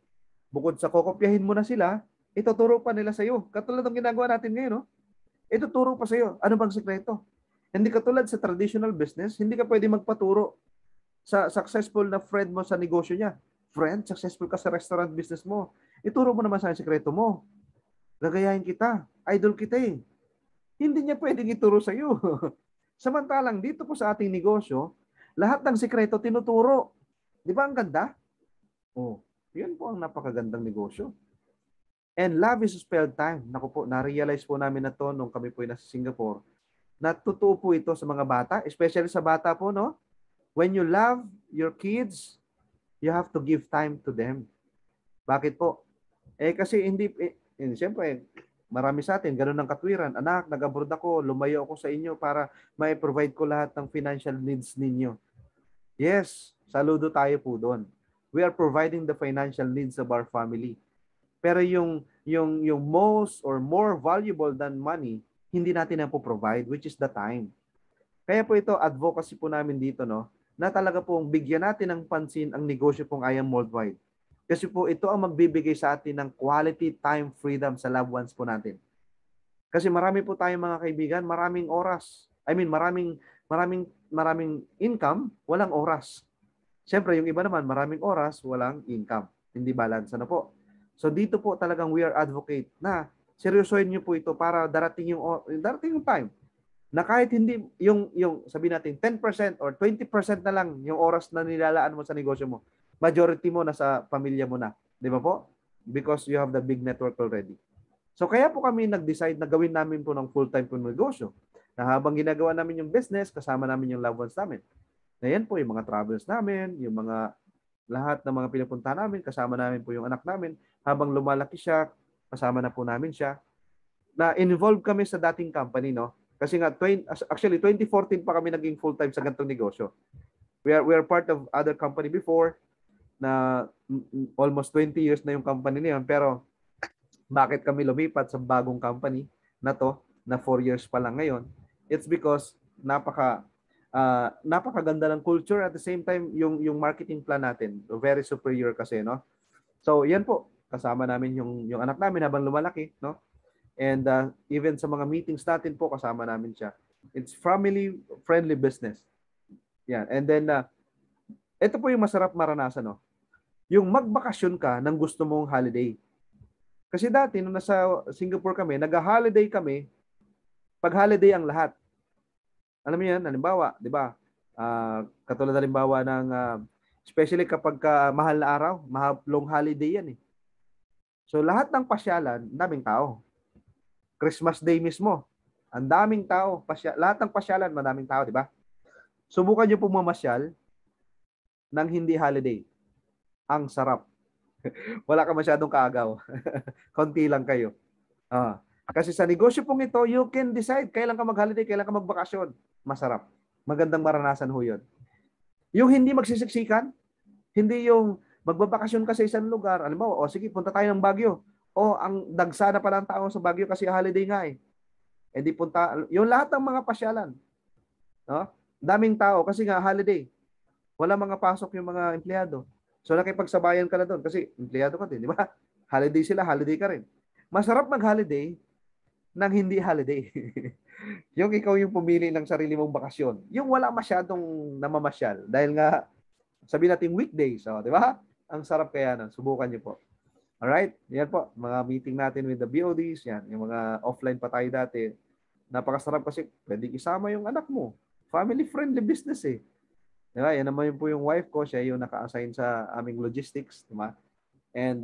bukod sa kokopyahin mo na sila, ituturo pa nila sa iyo. Katulad ng ginagawa natin ngayon, no? Ituturo pa sa iyo. Ano bang sekreto? Hindi katulad sa traditional business, hindi ka pwede magpaturo sa successful na friend mo sa negosyo niya. Friend, successful ka sa restaurant business mo. Ituro mo naman sa sekreto mo. Gagayahin kita. Idol kita eh. Hindi niya pwedeng ituro sa iyo. Samantalang dito po sa ating negosyo, lahat ng sekreto tinuturo. Di ba ang ganda? Oh, yan po ang napakagandang negosyo. And love is spelled time. Naku po, na-realize po namin na to nung kami po ay nasa Singapore. Natutuo po ito sa mga bata, especially sa bata po, no? When you love your kids, you have to give time to them. Bakit po? Kasi siyempre, marami sa atin, ganun ang katwiran. Anak, nag-abroad ako, lumayo ako sa inyo para mai-provide ko lahat ng financial needs ninyo. Yes, saludo tayo po doon. We are providing the financial needs of our family. Pero yung most or more valuable than money, hindi natin na po provide, which is the time. Kaya po ito, advocacy po namin dito, no, na talaga pong bigyan natin ng pansin ang negosyo pong I Am Worldwide. Kasi po ito ang magbibigay sa atin ng quality time freedom sa loved ones po natin. Kasi marami po tayong mga kaibigan, maraming oras. Maraming income, walang oras. Siyempre, yung iba naman, maraming oras, walang income. Hindi balance na po. So dito po talagang we are advocate na seryosohin niyo po ito para darating yung time na kahit hindi yung sabi natin 10% or 20% na lang yung oras na nilalaan mo sa negosyo mo, majority mo nasa pamilya mo na, di ba po? Because you have the big network already. So kaya po kami nag-decide na gawin namin po ng full-time po negosyo. Na habang ginagawa namin yung business, kasama namin yung loved ones namin. Na yan po yung mga travels namin, yung mga lahat ng mga pinupunta namin, kasama namin po yung anak namin. Habang lumalaki siya, kasama na po namin siya. Na involved kami sa dating company, no? Kasi nga, actually, 2014 pa kami naging full-time sa ganitong negosyo. We are part of other company before na almost 20 years na yung company niyan. Pero bakit kami lumipat sa bagong company na to, na 4 years pa lang ngayon? It's because napakaganda ng culture, at the same time yung marketing plan natin very superior kasi, no? So yan po, kasama namin yung anak namin habang lumalaki, no? And even sa mga meetings natin po, kasama namin siya. It's family friendly business. Yan. And then ito po yung masarap maranasan, no? Yung magbakasyon ka ng gusto mong holiday. Kasi dati nung nasa Singapore kami, nag-holiday kami pag holiday ang lahat. Alam mo yan, halimbawa, di ba? Katulad halimbawa ng, especially kapag mahal na araw, long holiday yan eh. So lahat ng pasyalan, daming tao. Christmas Day mismo, ang daming tao. Lahat ng pasyalan, madaming tao, di ba? Subukan nyo pong mamasyal ng hindi holiday. Ang sarap. Wala ka masyadong kaagaw. Konti lang kayo. Kasi sa negosyo pong ito, you can decide kailan ka mag-holiday, kailan ka magbakasyon. Masarap. Magandang maranasan ho yun. Yung hindi magsisiksikan, hindi yung magbabakasyon ka sa isang lugar, alam mo, sige, punta tayo ng Baguio. Ang dagsana pa ng tao sa Baguio kasi holiday nga eh. Di punta, yung lahat ng mga pasyalan. No? Daming tao kasi nga holiday. Wala mga pasok yung mga empleyado. So nakipagsabayan ka na doon kasi empleyado ka din, di ba? Holiday sila, holiday ka rin. Masarap mag-holiday nang hindi holiday. Yung ikaw yung pumili ng sarili mong bakasyon. Yung wala masyadong namamasyal. Dahil nga, sabi natin weekdays. Di ba? Ang sarap kaya nun. Subukan niyo po. Alright? Yan po. Mga meeting natin with the BODs. Yan. Yung mga offline pa tayo dati. Napakasarap kasi pwede isama yung anak mo. Family-friendly business eh. Diba? Yan naman po yung wife ko. Siya yung naka-assign sa aming logistics. Diba? And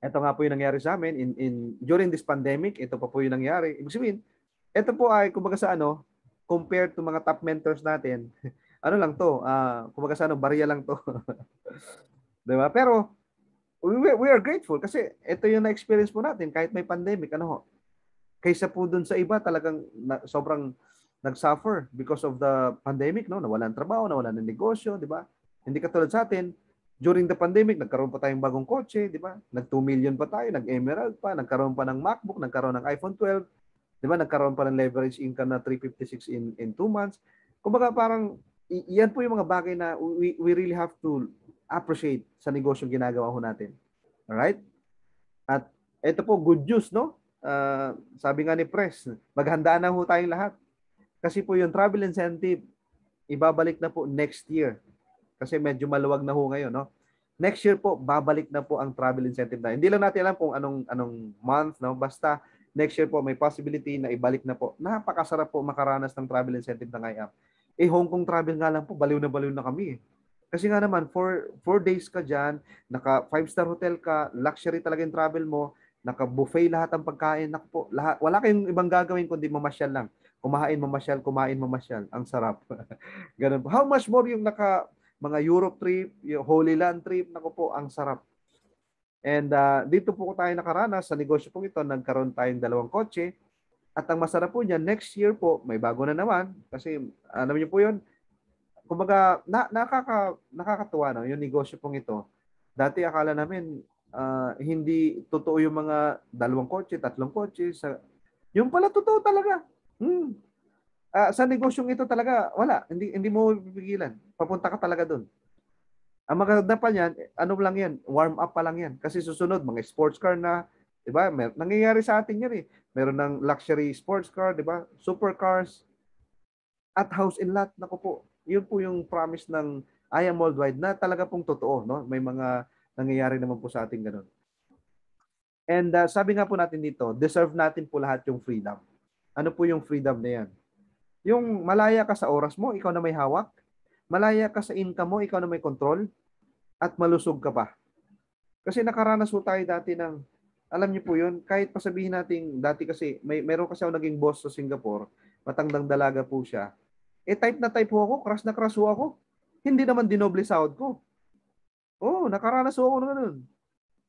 ito nga po yung nangyari sa amin during this pandemic. Ito pa po yung nangyari. Ibig sabihin, ito po ay kumbaga sa compared to mga top mentors natin, ano lang to, kumbaga sa barya lang to. 'Di ba? Pero we are grateful kasi ito yung na-experience po natin kahit may pandemic, kaysa po dun sa iba talagang sobrang nag-suffer because of the pandemic, no? Nawalan ng trabaho, nawalan ng negosyo, di ba? Hindi katulad sa atin, during the pandemic, nagkaroon pa tayong bagong kotse, di ba? Nag 2 million pa tayo, nag-Emerald pa, nagkaroon pa ng MacBook, nagkaroon ng iPhone 12, di ba? Nagkaroon pa ng leverage income na 356 in 2 months. Kumbaga parang, yan po yung mga bagay na we really have to appreciate sa negosyong ginagawa ho natin. Alright? At ito po, good news, no? Sabi nga ni Pres, maghanda na ho tayong lahat. Kasi po yung travel incentive, ibabalik na po next year. Kasi medyo maluwag na ho ngayon, no? Next year po, babalik na po ang travel incentive na. Hindi lang natin alam kung anong month, no? Basta next year po, may possibility na ibalik na po. Napakasarap po makaranas ng travel incentive na ngayon. Hong Kong travel nga lang po, baliw na kami. Kasi nga naman, 4 days ka dyan, naka 5-star hotel ka, luxury talaga yung travel mo, naka-buffet lahat ang pagkain, po, lahat, wala kayong ibang gagawin kundi mamasyal lang. Kumain, mamasyal. Ang sarap. Ganun po. How much more yung mga Europe trip, yung Holy Land trip, po, ang sarap. And dito po tayo nakaranas sa negosyo po ito, nagkaroon tayong 2 kotse. At ang masarap po niya, next year po, may bago na naman. Kasi, alam niyo po yun, kumbaga, nakakatuwa, no? Yung negosyo pong ito. Dati akala namin, hindi totoo yung mga 2 kotse, 3 kotse. Yung pala totoo talaga. Sa negosyong ito talaga, wala. Hindi mo pipigilan. Papunta ka talaga doon. Ang maganda pa niyan, ano lang yan, warm up pa lang yan. Kasi susunod, mga sports car na, di ba? Nangyayari sa atin yan eh. Meron ng luxury sports car, di ba? Supercars. At house and lot, naku po. Yun po yung promise ng I Am Worldwide na talaga pong totoo. No? May mga nangyayari naman po sa ating ganun. And sabi nga po natin dito, deserve natin po lahat yung freedom. Ano po yung freedom na yan? Yung malaya ka sa oras mo, ikaw na may hawak. Malaya ka sa income mo, ikaw na may control. At malusog ka pa. Kasi nakaranas po tayo dati ng, alam niyo po yun, kahit pasabihin natin, dati kasi, meron kasi ako naging boss sa Singapore, matandang dalaga po siya. Type na type po ako, crush na crush po ako. Hindi naman dinoble sahod ko. Nakaranas po ako ng ganun.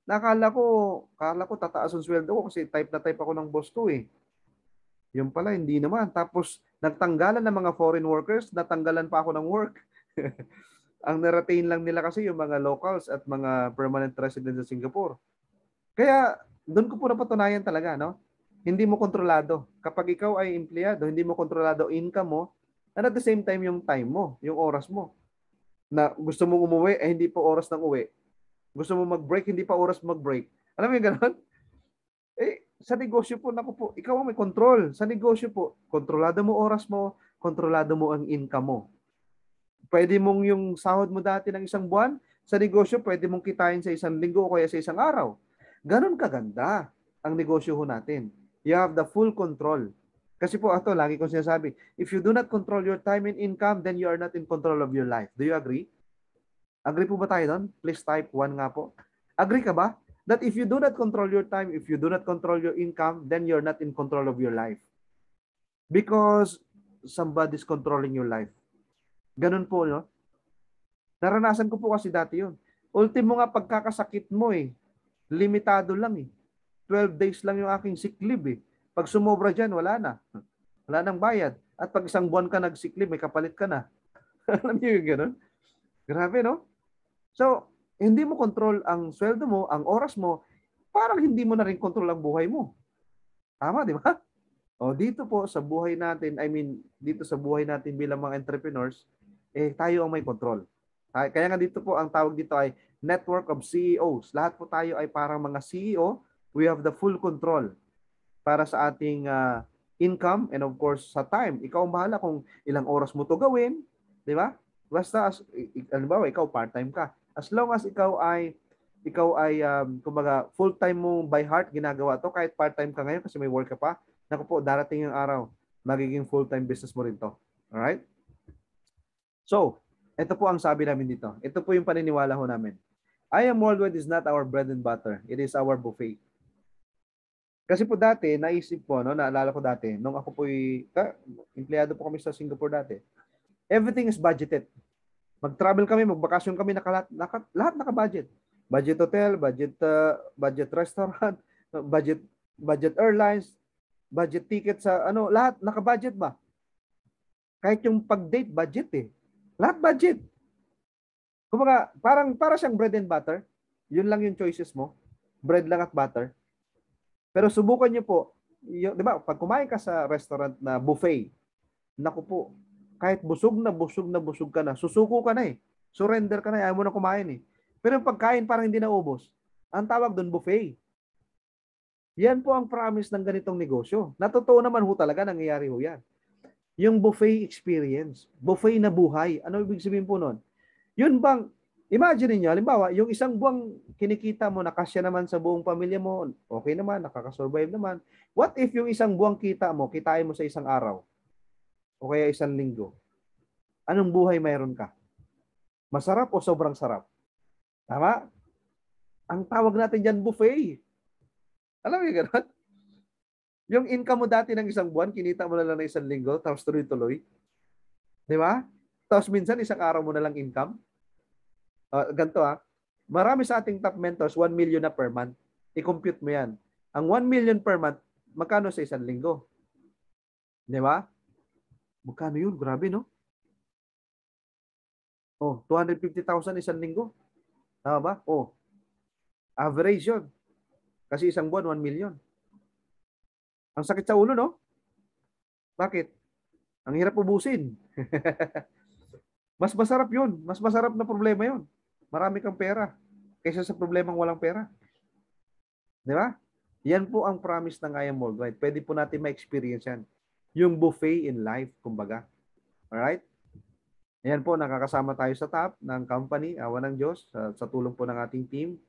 Nakala ko tataas ang sweldo ko kasi type na type ako ng boss ko eh. Yung pala, hindi naman. Tapos, nagtanggalan ng mga foreign workers, natanggalan pa ako ng work. Ang na-retain lang nila kasi yung mga locals at mga permanent residents sa Singapore. Kaya, doon ko po napatunayan talaga, no? Hindi mo kontrolado. Kapag ikaw ay empleyado, hindi mo kontrolado income mo, and at the same time, yung time mo, yung oras mo. Na gusto mong umuwi, hindi pa oras ng uwi. Gusto mo mag-break, hindi pa oras mag-break. Alam mo yung gano'n? Sa negosyo po, naku po, ikaw ang may control. Sa negosyo po, kontrolado mo oras mo, kontrolado mo ang income mo. Pwede mong yung sahod mo dati ng 1 buwan, sa negosyo, pwede mong kitain sa 1 linggo o kaya sa 1 araw. Ganon kaganda ang negosyo ho natin. You have the full control. Kasi po ito, lagi kong sinasabi, if you do not control your time and income, then you are not in control of your life. Do you agree? Agree po ba tayo doon? Please type 1 nga po. Agree ka ba? That if you do not control your time, if you do not control your income, then you're not in control of your life. Because somebody's controlling your life. Ganun po, no? Naranasan ko po kasi dati yun. Ultimo nga pagkakasakit mo limitado lang 12 days lang yung aking sick leave Pag sumobra dyan, wala na. Wala nang bayad. At pag 1 buwan ka nag-sick leave, may kapalit ka na. Alam niyo yung ganun? Grabe, no? So, hindi mo control ang sweldo mo, ang oras mo, parang hindi mo na rin control ang buhay mo. Tama, di ba? Dito po sa buhay natin, dito sa buhay natin bilang mga entrepreneurs, tayo ang may control. Kaya nga dito po, ang tawag dito ay network of CEOs. Lahat po tayo ay parang mga CEO. We have the full control para sa ating income and of course sa time. Ikaw ang bahala kung ilang oras mo to gawin, di ba? Basta, halimbawa, ikaw part-time ka. As long as ikaw ay kumbaga, full-time mo by heart ginagawa to, kahit part-time ka ngayon kasi may work ka pa, naku po, darating yung araw, magiging full-time business mo rin to. Alright? So, ito po ang sabi namin dito. Ito po yung paniniwala ho namin. I Am Worldwide is not our bread and butter. It is our buffet. Kasi po dati, naisip po, no, naalala ko dati, nung ako po'y, empleyado po kami sa Singapore dati, everything is budgeted. Mag-travel kami, magbakasyon kami, lahat naka-budget. Budget hotel, budget restaurant, budget airlines, budget ticket sa lahat naka-budget ba? Kahit yung pag-date budget eh. Lahat budget. Kumbaga, para siyang bread and butter. Yun lang yung choices mo. Bread lang at butter. Pero subukan niyo po, di ba, pag kumain ka sa restaurant na buffet, naku po, kahit busog ka na, susuko ka na eh. Surrender ka na, ayaw mo na kumain eh. Pero yung pagkain parang hindi na ubos. Ang tawag doon buffet. Yan po ang promise ng ganitong negosyo. Natotoo naman ho talaga, nangyayari ho yan. Yung buffet experience, buffet na buhay. Ano ibig sabihin po nun? Yun bang, imagine niyo, halimbawa, yung isang buwang kinikita mo, nakasya naman sa buong pamilya mo, okay naman, nakakasurvive naman. What if yung isang buwang kita mo, kitain mo sa isang araw? O kaya isang linggo? Anong buhay mayroon ka? Masarap o sobrang sarap? Tama? Ang tawag natin dyan, buffet. Alam mo yung gano'n? Yung income mo dati ng isang buwan, kinita mo na lang ng isang linggo, tapos tuloy-tuloy. Di ba? Tapos minsan, isang araw mo na lang income. Ganito marami sa ating top mentors, 1 million na per month. I-compute mo yan. Ang 1 million per month, magkano sa isang linggo? Di ba? Magkano yun? Grabe, no? 250,000 isang linggo. Tama ba? Average yun. Kasi isang buwan, 1 million. Ang sakit sa ulo, no? Bakit? Ang hirap ubusin. Mas masarap yun. Mas masarap na problema yun. Marami kang pera kaysa sa problemang walang pera. Di ba? Yan po ang promise ng I Am Worldwide. Pwede po natin ma-experience yan. Yung buffet in life, kumbaga. Alright? Ayan po, nakakasama tayo sa top ng company, awa ng Diyos, sa tulong po ng ating team.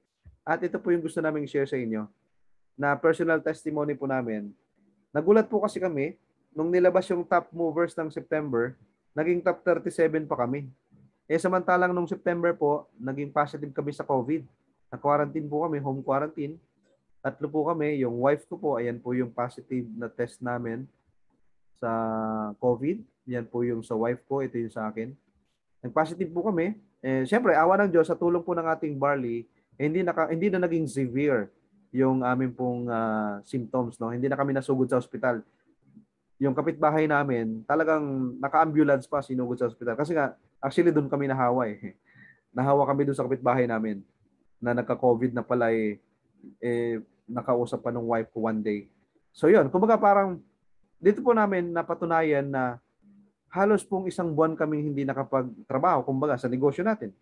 At ito po yung gusto namin share sa inyo na personal testimony po namin. Nagulat po kasi kami, nung nilabas yung top movers ng September, naging top 37 pa kami. Samantalang nung September po, naging positive kami sa COVID. Na-quarantine po kami, home quarantine. 3 po kami, yung wife ko po, ayan po yung positive na test namin sa COVID. Yan po yung sa wife ko, ito yung sa akin. Nag-positive po kami. Siyempre, awa ng Diyos, sa tulong po ng ating barley, hindi na naging severe yung aming pong symptoms. No? Hindi na kami nasugod sa ospital. Yung kapitbahay namin, talagang naka-ambulance pa sinugod sa ospital. Kasi nga, actually doon kami nahawa eh. Nahawa kami doon sa kapitbahay namin na nagka-COVID na pala nakausap pa ng wife ko one day. So yun, kumbaga parang dito po namin napatunayan na halos pong isang buwan kaming hindi nakapagtrabaho, kumbaga sa negosyo natin.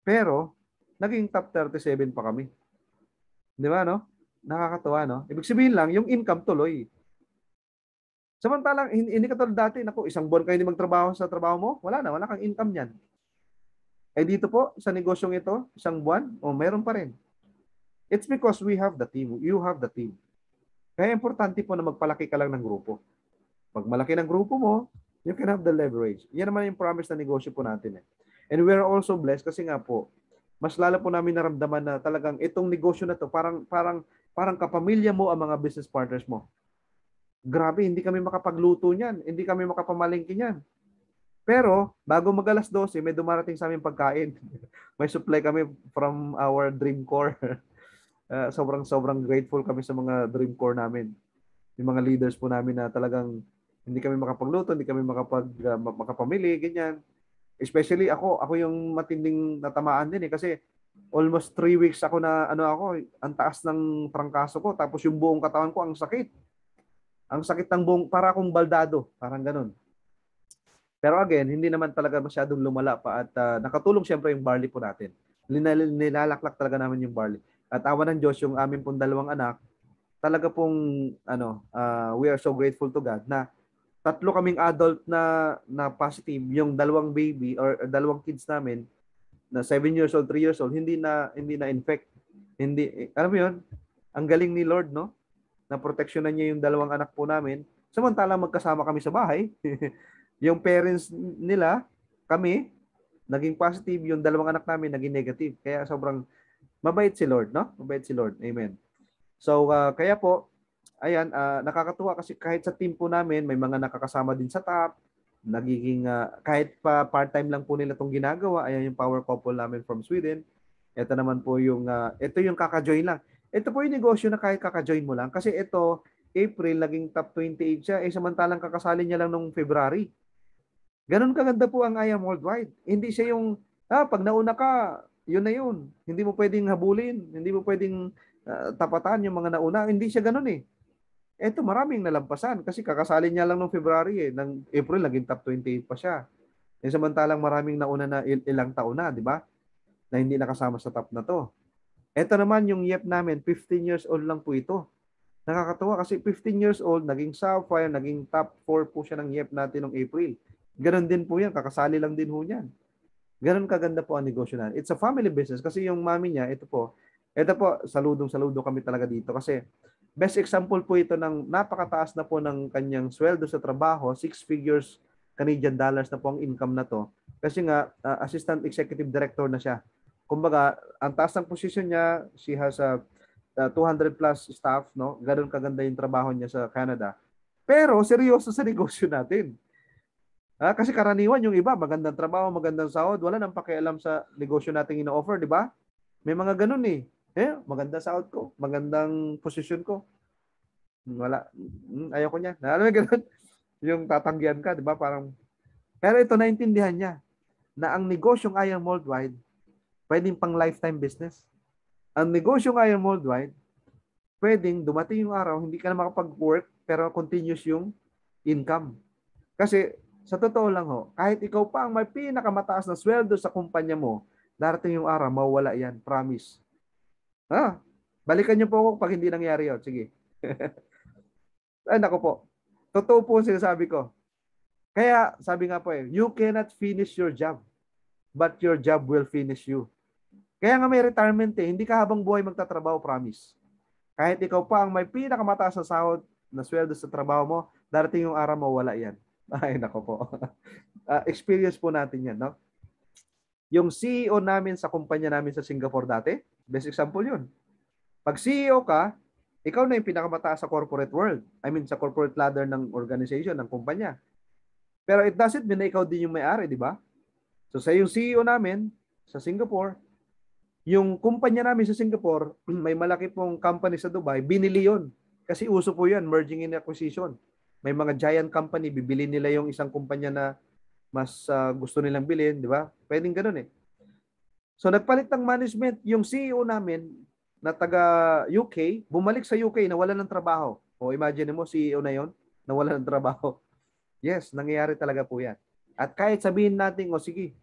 Pero, naging top 37 pa kami. Di ba, no? Nakakatuwa, no? Ibig sabihin lang, yung income tuloy. Samantalang, hindi ka tulad dati, naku, isang buwan kayo hindi magtrabaho sa trabaho mo, wala kang income yan. Dito po, sa negosyong ito, isang buwan, meron pa rin. It's because we have the team. You have the team. Kaya importante po na magpalaki ka lang ng grupo. Pag malaki ng grupo mo, you can have the leverage. Yan naman yung promise na negosyo po natin. And we're also blessed kasi nga po, mas lalo po namin naramdaman na talagang itong negosyo na to, parang kapamilya mo ang mga business partners mo. Grabe, hindi kami makapagluto niyan. Hindi kami makapamalingki niyan. Pero, bago mag-alas 12, may dumarating sa aming pagkain. May supply kami from our Dream Core. Sobrang grateful kami sa mga Dream Core namin. Yung mga leaders po namin na talagang hindi kami makapagluto, hindi kami makapamili, ganyan. Especially ako yung matinding natamaan din kasi almost 3 weeks ako na ang taas ng trangkaso ko tapos yung buong katawan ko ang sakit. Ang sakit ng buong, para akong baldado, parang ganun. Pero again, hindi naman talaga masyadong lumala pa at nakatulong siyempre yung barley po natin. Nilalaklak talaga namin yung barley. At awa ng Diyos, yung aming pong 2 anak, talaga pong we are so grateful to God na 3 kaming adult na positive, yung 2 baby or 2 kids namin na 7 years old, 3 years old, hindi na infect. Hindi, alam mo yun, ang galing ni Lord, no? Na proteksyonan niya yung 2 anak po namin. Samantalang magkasama kami sa bahay. Yung parents nila, kami, naging positive, yung dalawang anak namin naging negative. Kaya sobrang mabait si Lord, no? Mabait si Lord. Amen. So, kaya po, ayan, nakakatuwa kasi kahit sa team po namin, may mga nakakasama din sa top, nagiging, kahit pa part-time lang po nila itong ginagawa, ayan yung power couple namin from Sweden. Ito naman po yung, ito yung kaka-join lang. Ito po yung negosyo na kahit kaka-join mo lang. Kasi ito, April, naging top 28 siya, samantalang kakasali niya lang nung February. Ganun kaganda po ang I Am Worldwide. Hindi siya yung, pag nauna ka, yun na yun. Hindi mo pwedeng habulin, hindi mo pwedeng tapatan yung mga nauna. Hindi siya ganun eh. Eto, maraming nalampasan kasi kakasali niya lang noong February eh. Ng April, naging top 28 pa siya. Samantalang maraming nauna na ilang taon na, di ba? Na hindi nakasama sa top na to. Ito naman yung YEP namin, 15 years old lang po ito. Nakakatawa kasi 15 years old, naging Sapphire, naging top 4 po siya ng YEP natin noong April. Ganon din po yan, kakasali lang din ho niyan. Ganon kaganda po ang negosyo na. It's a family business kasi yung mami niya, ito po, saludong-saludo kami talaga dito kasi best example po ito ng napakataas na po ng kanyang sweldo sa trabaho, 6 figures Canadian dollars na po ang income na to. Kasi nga, assistant executive director na siya. Kumbaga, ang taas ng position niya, she has a 200 plus staff, no? Ganon kaganda yung trabaho niya sa Canada. Pero seryoso sa negosyo natin. Kasi karaniwan yung iba, magandang trabaho, magandang sahod, wala nang pakialam sa negosyo nating ino-offer, di ba? May mga ganun eh. Magandang sahod ko, magandang posisyon ko. Wala. Ayaw ko niya. Alam mo ganun? Yung tatanggihan ka, di ba? Parang, pero ito, naintindihan niya na ang negosyong I Am Worldwide, pwedeng pang lifetime business. Ang negosyong I Am Worldwide, pwedeng dumating yung araw, hindi ka na makapag-work, pero continuous yung income. Kasi, sa totoo lang ho, kahit ikaw pa ang may pinakamataas na sweldo sa kumpanya mo, darating yung araw, mawala yan. Promise. Balikan niyo po ako pag hindi nangyari yun. Sige. Ay, nako po. Totoo po ang sinasabi ko. Kaya, sabi nga po you cannot finish your job, but your job will finish you. Kaya nga may retirement hindi ka habang buhay magtatrabaho, promise. Kahit ikaw pa ang may pinakamataas na sahod, na sweldo sa trabaho mo, darating yung araw, mawala yan. Ay, nako po. Experience po natin yan, no? Yung CEO namin sa kumpanya namin sa Singapore dati, best example yun. Pag CEO ka, ikaw na yung pinakamataas sa corporate world. I mean, sa corporate ladder ng organization, ng kumpanya. Pero it doesn't mean na ikaw din yung may-ari, di ba? So, sa yung CEO namin sa Singapore, yung kumpanya namin sa Singapore, may malaki pong company sa Dubai, binili yun. Kasi uso po yan, merging and acquisition. May mga giant company, bibili nila yung isang kumpanya na mas gusto nilang bilhin, di ba? Pwedeng ganun eh. So nagpalit ng management, yung CEO namin na taga UK, bumalik sa UK, nawalan ng trabaho. O imagine mo, CEO na yon, nawalan ng trabaho. Yes, nangyayari talaga po yan. At kahit sabihin natin, sige,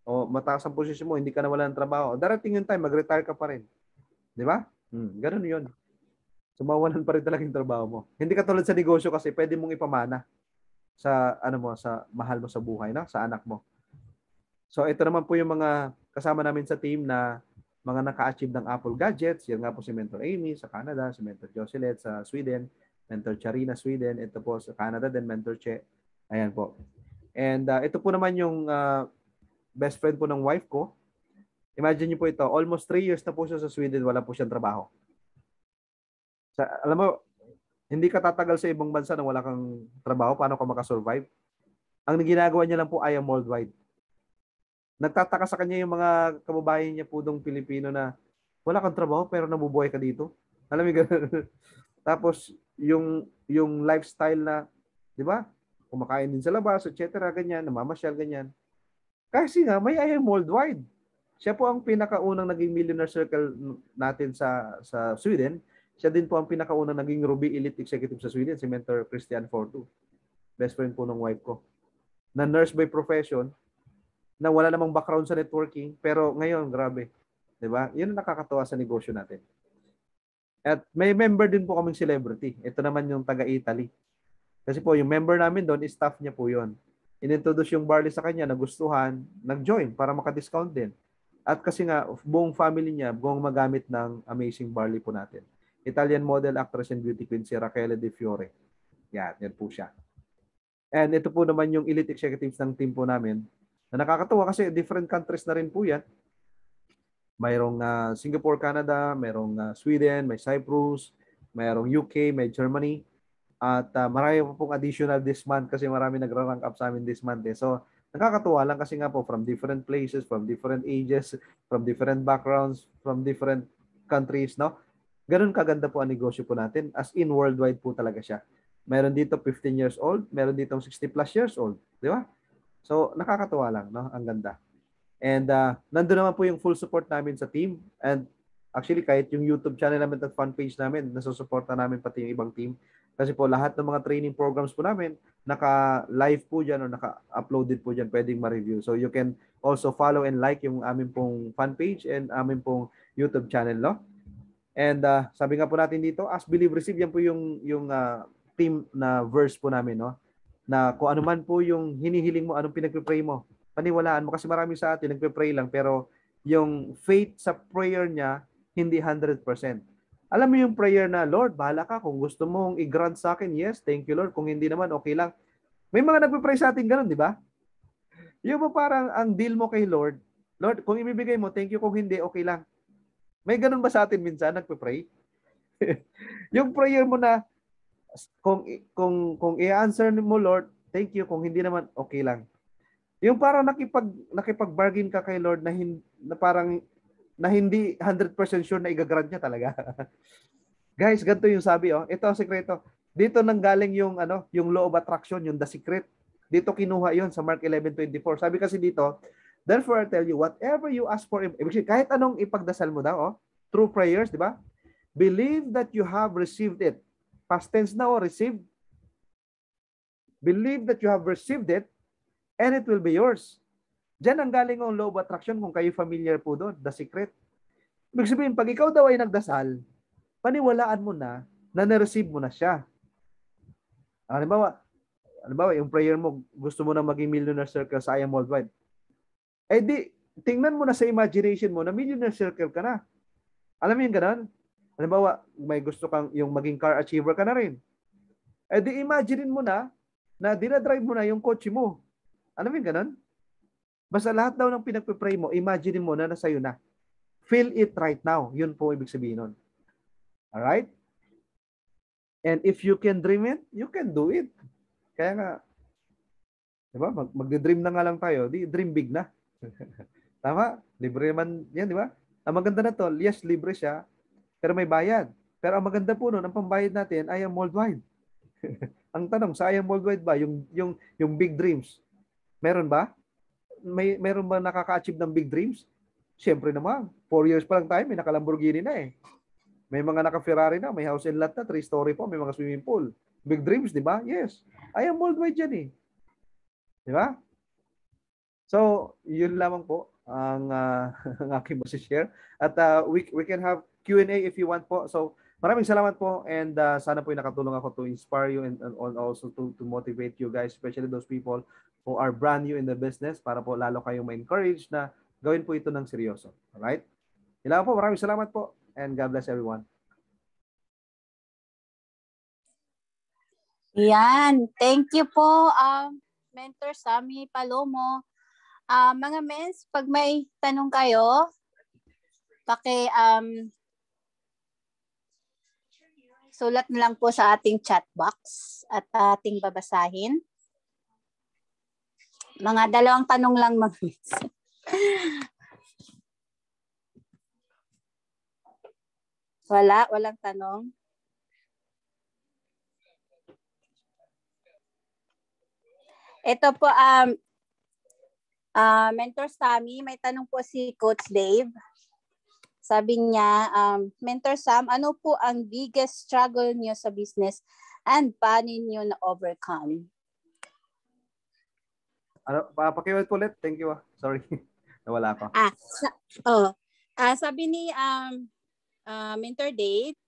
mataas ang posisyon mo, hindi ka nawalan ng trabaho, darating yung time, mag-retire ka pa rin. Di ba? Ganun yun. So mawalan pa rin talaga yung trabaho mo. Hindi katulad sa negosyo kasi pwede mong ipamana sa sa mahal mo sa buhay, sa anak mo. So ito naman po yung mga kasama namin sa team na mga naka-achieve ng Apple gadgets. Yan nga po si Mentor Amy sa Canada, si Mentor Joselet sa Sweden, Mentor Charina Sweden, ito po sa Canada din Mentor Che. Ayan po. And ito po naman yung best friend po ng wife ko. Imagine niyo po ito, almost 3 years na po siya sa Sweden, wala po siyang trabaho. Alam mo, hindi ka tatagal sa ibang bansa na wala kang trabaho, paano ka makasurvive? Ang ginagawa niya lang po I Am Worldwide. Nagtataka sa kanya yung mga kababayan niya po dong Pilipino na wala kang trabaho pero nabubuhay ka dito. Alam mo gano'n. Tapos yung lifestyle na, 'di ba? Kumakain din sa labas, etc. ganyan, namamasyal ganyan. Kasi nga may I Am Worldwide. Siya po ang pinakaunang naging millionaire circle natin sa Sweden. Siya din po ang pinakaunang naging Ruby Elite Executive sa Sweden, si Mentor Christian Fortu. Best friend po ng wife ko. Na nurse by profession, na wala namang background sa networking, pero ngayon, grabe. 'Di ba? Yun ang nakakatuwa sa negosyo natin. At may member din po kaming celebrity. Ito naman yung taga-Italy. Kasi po, yung member namin doon, staff niya po yun. Inintroduce yung barley sa kanya, nagustuhan, nag-join para maka-discount din. At kasi nga, buong family niya, buong magamit ng amazing barley po natin. Italian model, actress and beauty queen, si Rachele De Fiore. Yan po siya. And ito po naman yung elite executives ng team po namin. Na nakakatuwa kasi different countries na rin po yan. Mayroong Singapore, Canada, mayroong Sweden, may Cyprus, mayroong UK, may Germany. At marami po pong additional this month kasi marami nagra-rank up sa amin this month. So, nakakatuwa lang kasi nga po from different places, from different ages, from different backgrounds, from different countries, no? Ganun kaganda po ang negosyo po natin. As in, worldwide po talaga siya. Meron dito 15 years old, meron dito 60 plus years old. Di ba? So, nakakatuwa lang, no? Ang ganda. And nandun naman po yung full support namin sa team. And actually, kahit yung YouTube channel namin at fan page namin, nasusuporta namin pati yung ibang team. Kasi po lahat ng mga training programs po namin, naka-live po dyan o naka-uploaded po dyan, pwedeng ma-review. So you can also follow and like yung amin pong fan page and amin pong YouTube channel, no? And sabi nga po natin dito, as believe receive, yan po yung team na verse po namin, no? Na kung ano man po yung hinihiling mo, anong pinagpe-pray mo, paniwalaan mo kasi marami sa atin nagpe-pray lang pero yung faith sa prayer niya hindi 100%. Alam mo yung prayer na, Lord, bahala ka kung gusto mong i-grant sa akin, yes, thank you Lord. Kung hindi naman, okay lang. May mga nagpe-pray sa atin ganun, di ba? Yung ba parang ang deal mo kay Lord, Lord, kung ibibigay mo, thank you. Kung hindi, okay lang. May ganun ba sa atin minsan nagpe-pray? Yung prayer mo na kung i-answer mo Lord, thank you. Kung hindi naman, okay lang. Yung parang nakipag-bargain ka kay Lord na parang na hindi 100% sure na i-grant niya talaga. Guys, ganito yung sabi, oh. Ito ang sekreto. Dito nanggaling yung yung law of attraction, yung the secret. Dito kinuha yon sa Mark 11:24. Sabi kasi dito, therefore I tell you, whatever you ask for, kahit anong ipagdasal mo daw, through prayers, di ba? Believe that you have received it. Past tense na, received. Believe that you have received it and it will be yours. Diyan ang galing ang law of attraction kung kayo familiar po doon, the secret. Ibig sabihin, pag ikaw daw ay nagdasal, paniwalaan mo na na-receive mo na siya. Halimbawa, yung prayer mo, gusto mo na maging millionaire circle sa I Am Worldwide. Eh di, tingnan mo na sa imagination mo na millionaire circle ka na. Alam mo yung ganun? Halimbawa, may gusto kang yung maging car achiever ka na rin. Eh di, imagine mo na dinadrive mo na yung kotse mo. Alam mo yung ganun? Basta lahat daw ng pinagpipray mo, imagine mo na sa'yo na. Feel it right now. Yun po ibig sabihin nun. Alright? And if you can dream it, you can do it. Kaya nga, di ba? Magde-dream na nga lang tayo. Di, dream big na. Tama? Libre naman yan, di ba? Ang maganda na to, yes, libre siya, pero may bayad. Pero ang maganda po nun, ang pambayad natin, I Am Worldwide. Ang tanong, sa I Am Worldwide ba, yung big dreams, meron ba? Meron ba nakaka-achieve ng big dreams? Siyempre naman. 4 years pa lang tayo, may naka-Lamborghini na eh. May mga naka-Ferrari na, may house and lot na, 3-story po, may mga swimming pool. Big dreams, di ba? Yes. I Am Worldwide yan eh. Di ba? So, yun lamang po ang aking share. At we can have Q&A if you want po. So, maraming salamat po and sana po nakatulong ako to inspire you and also to motivate you guys, especially those people who are brand new in the business para po lalo kayong ma-encourage na gawin po ito ng seryoso. Alright? Ilan po, maraming salamat po and God bless everyone. Yan. Thank you po, Mentor Sammy Palomo. Mga mens, pag may tanong kayo, sulat na lang po sa ating chat box at ating babasahin. Mga 2 tanong lang, mga mens. Walang tanong. Ito po, Mentor Sammy, may tanong po si Coach Dave. Sabi niya, Mentor Sam, ano po ang biggest struggle niyo sa business and paano niyo na-overcome? Pakiulit po ulit. Thank you. Sorry. Nawala ako. Sabi ni Mentor Dave,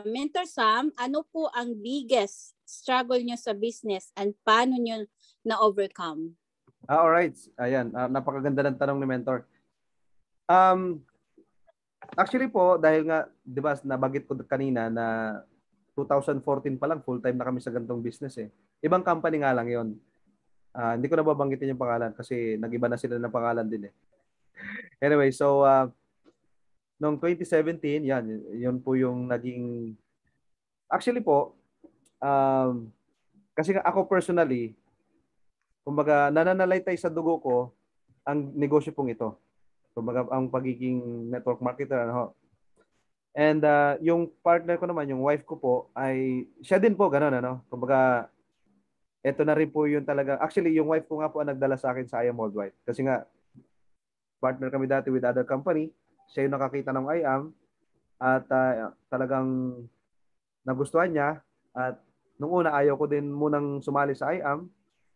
Mentor Sam, ano po ang biggest struggle niyo sa business and paano niyo na-overcome? Alright. Ayan. Napakaganda ng tanong ni Mentor. Actually po, dahil nga, di ba, nabagit ko kanina na 2014 pa lang, full-time na kami sa ganitong business eh. Ibang company nga lang yon. Hindi ko na babanggitin yung pangalan kasi nag-iba na sila ng pangalan din eh. Anyway, so noong 2017, yan, yun po yung naging actually po kasi ako personally, kumbaga nananalaytay sa dugo ko ang negosyo pong ito. Kumbaga ang pagiging network marketer ano. And yung partner ko naman, yung wife ko po ay siya din po ganoon ano. Kumbaga ito na rin po yung talaga. Actually, yung wife ko nga po ang nagdala sa akin sa I Am Worldwide. Kasi nga partner kami dati with other company. Siya yung nakakita ng I Am at talagang nagustuhan niya at nung una ayaw ko din munang sumali sa I Am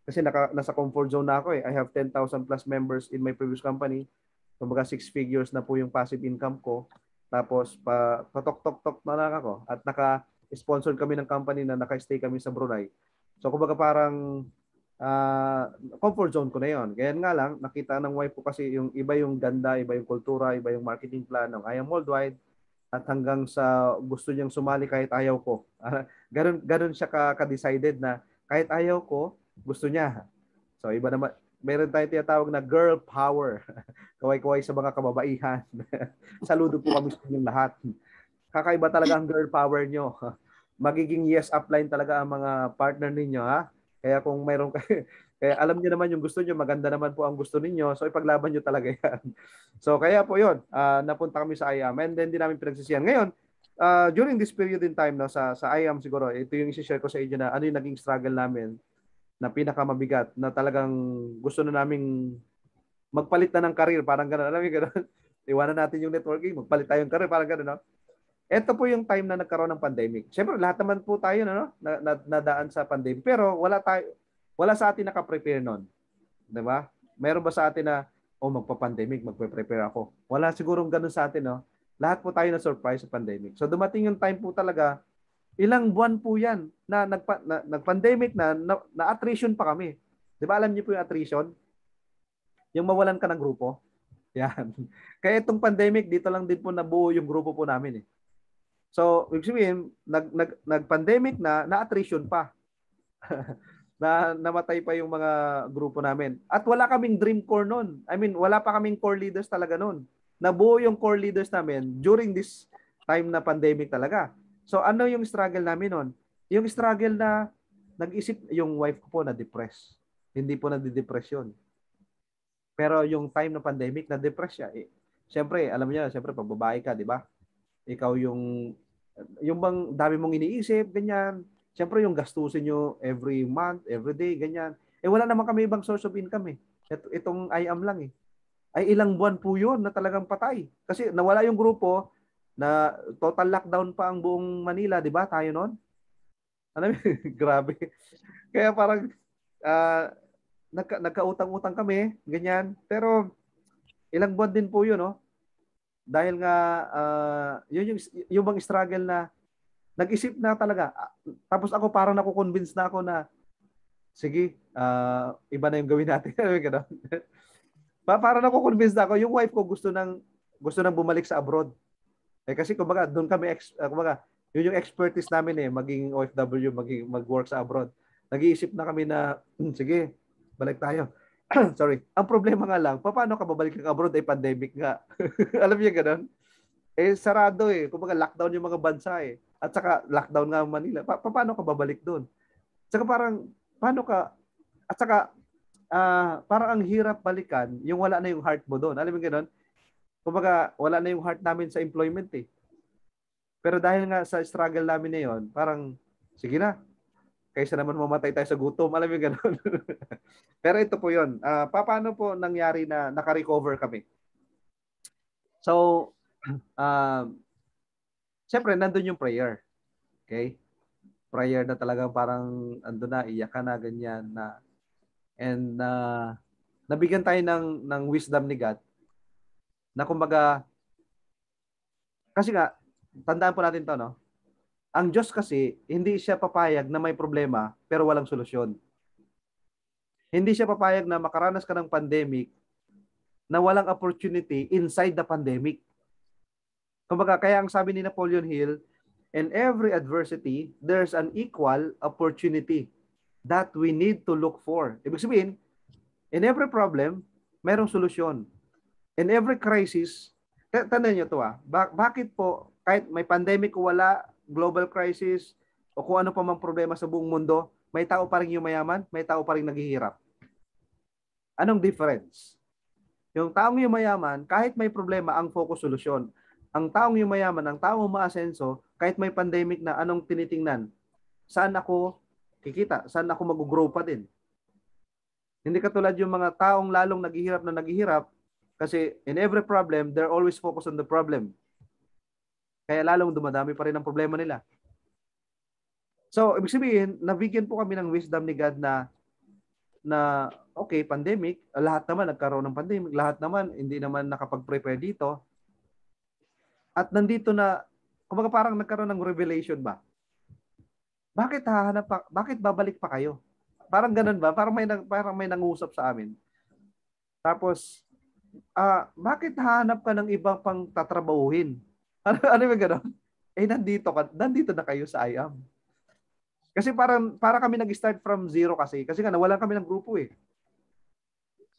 kasi nasa comfort zone na ako eh. I have 10,000 plus members in my previous company. Kumbaga 6 figures na po yung passive income ko. Tapos patok-tok-tok na lang ako at naka-sponsor kami ng company na naka-stay kami sa Brunei. So kumbaga parang comfort zone ko na yon. Kaya nga lang, nakita ng wife ko kasi yung iba yung ganda, iba yung kultura, iba yung marketing plan ng I Am Worldwide at hanggang sa gusto niyang sumali kahit ayaw ko. Ganun siya ka-decided na kahit ayaw ko, gusto niya. So iba naman, meron tayong tinatawag na girl power. Kaway-kaway sa mga kababaihan. Saludo po kami sa inyong lahat. Kakaiba talaga ang girl power nyo. Magiging yes upline talaga ang mga partner ninyo ha. Kaya kung mayroon kayo, kaya alam niyo naman yung gusto niyo, maganda naman po ang gusto ninyo. So ipaglaban niyo talaga 'yan. So kaya po 'yon, napunta kami sa IAM and then din namin pinagsisihan. Ngayon, during this period in time no sa IAM siguro, ito yung i-share ko sa inyo na ano yung naging struggle namin na pinakamabigat na talagang gusto na naming magpalit na ng career, parang gano'n. Alam mo gano'n? Iwanan natin yung networking, magpalit tayong career, parang gano'n, no? Ito po yung time na nagkaroon ng pandemic. Siyempre, lahat naman po tayo no, nadaan sa pandemic. Pero wala sa atin naka-prepare noon. 'Di ba? Meron ba sa atin na magpa-pandemic, magpe-prepare ako? Wala sigurong ganun sa atin, no? Lahat po tayo na surprise sa pandemic. So dumating yung time po talaga, ilang buwan po 'yan na nag-pandemic na attrition pa kami. 'Di ba alam niyo po yung attrition? Yung mawalan ka ng grupo. Yan. Kaya itong pandemic, dito lang din po nabuo yung grupo po namin eh. So, ibig sabihin, nag-pandemic na-attrition pa. Na namatay pa yung mga grupo namin. At wala kaming dream core noon. I mean, wala pa kaming core leaders talaga noon. Nabuo yung core leaders namin during this time na pandemic talaga. So, ano yung struggle namin noon? Yung struggle na nag-isip, yung wife ko po na-depress. Hindi po nadi-depression. Pero yung time na pandemic, na-depress siya. Siyempre, alam niyo, siyempre, pag babae ka, di ba? Ikaw yung bang dami mong iniisip, ganyan. Siyempre yung gastusin nyo every month, every day, ganyan. Wala naman kami ibang source of income eh. Itong IAM lang eh. Ay ilang buwan po yun na talagang patay. Kasi nawala yung grupo na total lockdown pa ang buong Manila, di ba? Tayo noon. Alam mo, grabe. Kaya parang nagkautang-utang kami, ganyan. Pero ilang buwan din po yun, no? Dahil nga yun yung bang struggle na nag-isip na talaga. Tapos ako parang nakukonvince na ako na sige, iba na yung gawin natin. Parang nakukonvince na ako. Yung wife ko gusto nang bumalik sa abroad. Kasi kumbaga doon kami kumbaga yun yung expertise namin eh, maging OFW, mag-work sa abroad. Nag-iisip na kami na sige, balik tayo. Sorry. Ang problema nga lang, paano ka babalik ng abroad ay pandemic nga. Alam niyo gano'n? Sarado eh. Kumbaga lockdown yung mga bansa eh. At saka lockdown nga Manila. Paano ka babalik doon? Saka parang paano ka at saka parang ang hirap balikan yung wala na yung heart mo doon. Alam mo gano'n? Kumbaga wala na yung heart namin sa employment eh. Pero dahil nga sa struggle namin na yun, parang sige na. Kaysa naman mamatay tayo sa gutom. Alam mo gano'n? Pero ito po yun. Paano po nangyari na naka-recover kami? So, siyempre, nandun yung prayer. Okay? Prayer na talagang parang andun na, iyak ka na, ganyan na. And nabigyan tayo ng wisdom ni God na kumbaga, kasi nga, tandaan po natin to, no? Ang Diyos kasi, hindi siya papayag na may problema pero walang solusyon. Hindi siya papayag na makaranas ka ng pandemic na walang opportunity inside the pandemic. Kumbaga, kaya ang sabi ni Napoleon Hill, in every adversity, there's an equal opportunity. that we need to look for. Ibig sabihin, in every problem, mayroong solusyon. In every crisis, tandaan nyo to bakit po, kahit may pandemic o wala, global crisis, o kung ano pa mang problema sa buong mundo, may tao pa rin yumayaman, may tao pa rin naghihirap. Anong difference? Yung taong yumayaman, kahit may problema, ang focus solusyon. Ang taong yumayaman, ang taong umaasenso, kahit may pandemic na, anong tinitingnan? Saan ako kikita? Saan ako mag-grow pa din? Hindi katulad yung mga taong lalong naghihirap kasi in every problem, they're always focused on the problem. Kaya lalong dumadami pa rin ang problema nila. So, ibig sabihin, nabigyan po kami ng wisdom ni God na okay, pandemic, lahat naman nagkaroon ng pandemic, lahat naman hindi naman nakapag-prepare dito. At nandito na, kumbaga parang nagkaroon ng revelation ba? Bakit babalik pa kayo? Parang ganun ba? Parang may nangusap sa amin. Tapos, bakit hahanap ka ng iba pang tatrabahuhin? Ano ba gano'n? Nandito na kayo sa IAM. Kasi para kami nag-start from zero kasi nga nawalan kami ng grupo eh.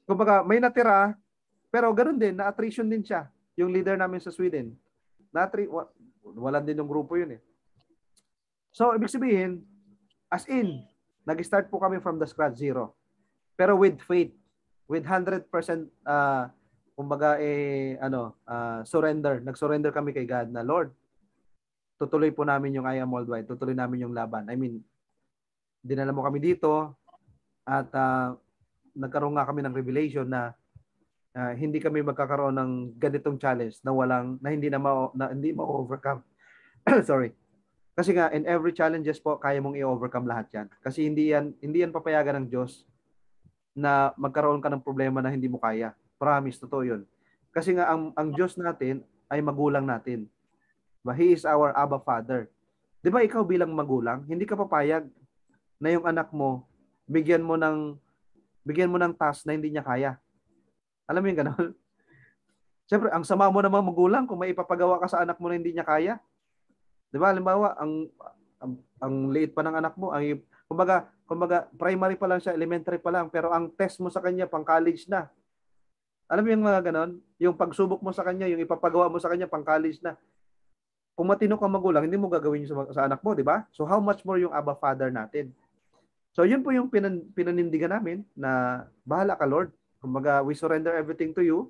Kumbaga, may natira, pero ganoon din, na-attrition din siya. Yung leader namin sa Sweden. Walan din yung grupo yun eh. So, ibig sabihin, as in, nag-start po kami from the scratch zero. Pero with faith, with 100% surrender. Nag-surrender kami kay God na, Lord, tutuloy po namin yung I Am Worldwide. Tutuloy namin yung laban. I mean, dinala mo kami dito at nagkaroon nga kami ng revelation na hindi kami magkakaroon ng ganitong challenge na hindi ma-overcome. Sorry. Kasi nga in every challenges po kaya mong i-overcome lahat 'yan. Kasi hindi yan papayagan ng Diyos na magkaroon ka ng problema na hindi mo kaya. Promise, totoo 'yun. Kasi nga ang Diyos natin ay magulang natin. He is our Abba Father. 'Di ba ikaw bilang magulang, hindi ka papayag na yung anak mo bigyan mo ng task na hindi niya kaya. Alam mo yung gano'n? Siyempre, ang sama mo namang magulang kung may ipapagawa ka sa anak mo na hindi niya kaya. 'Di ba? Halimbawa, ang liit pa ng anak mo, kumbaga primary pa lang siya, elementary pa lang, pero ang test mo sa kanya pang college na. Alam mo yung mga gano'n? Yung pagsubok mo sa kanya, yung ipapagawa mo sa kanya pang college na. Kung matino kang magulang, hindi mo gagawin yun sa anak mo, 'di ba? So how much more yung Abba Father natin? So yun po yung pinanindigan namin na bahala ka, Lord. Kumbaga, we surrender everything to you.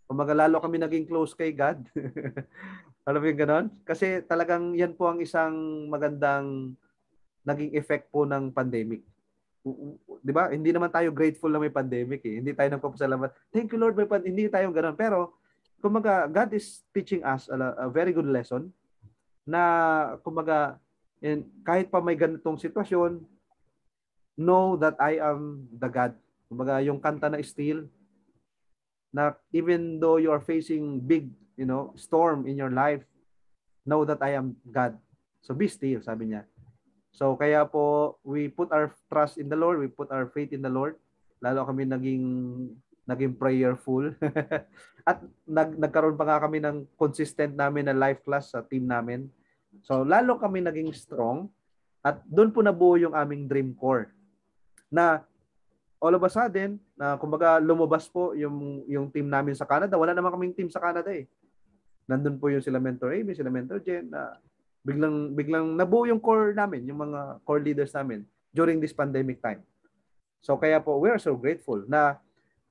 Kumbaga, lalo kami naging close kay God. Alam mo yung ganon? Kasi talagang yan po ang isang magandang naging effect po ng pandemic. Di ba? Hindi naman tayo grateful na may pandemic eh. Hindi tayo nagpapasalamat. Thank you, Lord, may pandemic. Hindi tayo ganon. Pero, kumbaga, God is teaching us a very good lesson na, kumbaga, kahit pa may ganitong sitwasyon, know that I am the God. Kumbaga, yung kanta na Still, na even though you are facing big, storm in your life, know that I am God. So be still, sabi niya. So kaya po, we put our trust in the Lord, we put our faith in the Lord. Lalo kami naging prayerful. At nagkaroon pa nga kami ng consistent namin na life class sa team namin. So lalo kami naging strong at doon po nabuo yung aming dream core. Na all of a sudden, na kumbaga lumabas po yung team namin sa Canada. Wala naman kaming team sa Canada eh. Nandun po yung sila Mentor Amy, sila Mentor Jen, na biglang nabuo yung core namin, yung mga core leaders namin during this pandemic time. So kaya po, we are so grateful na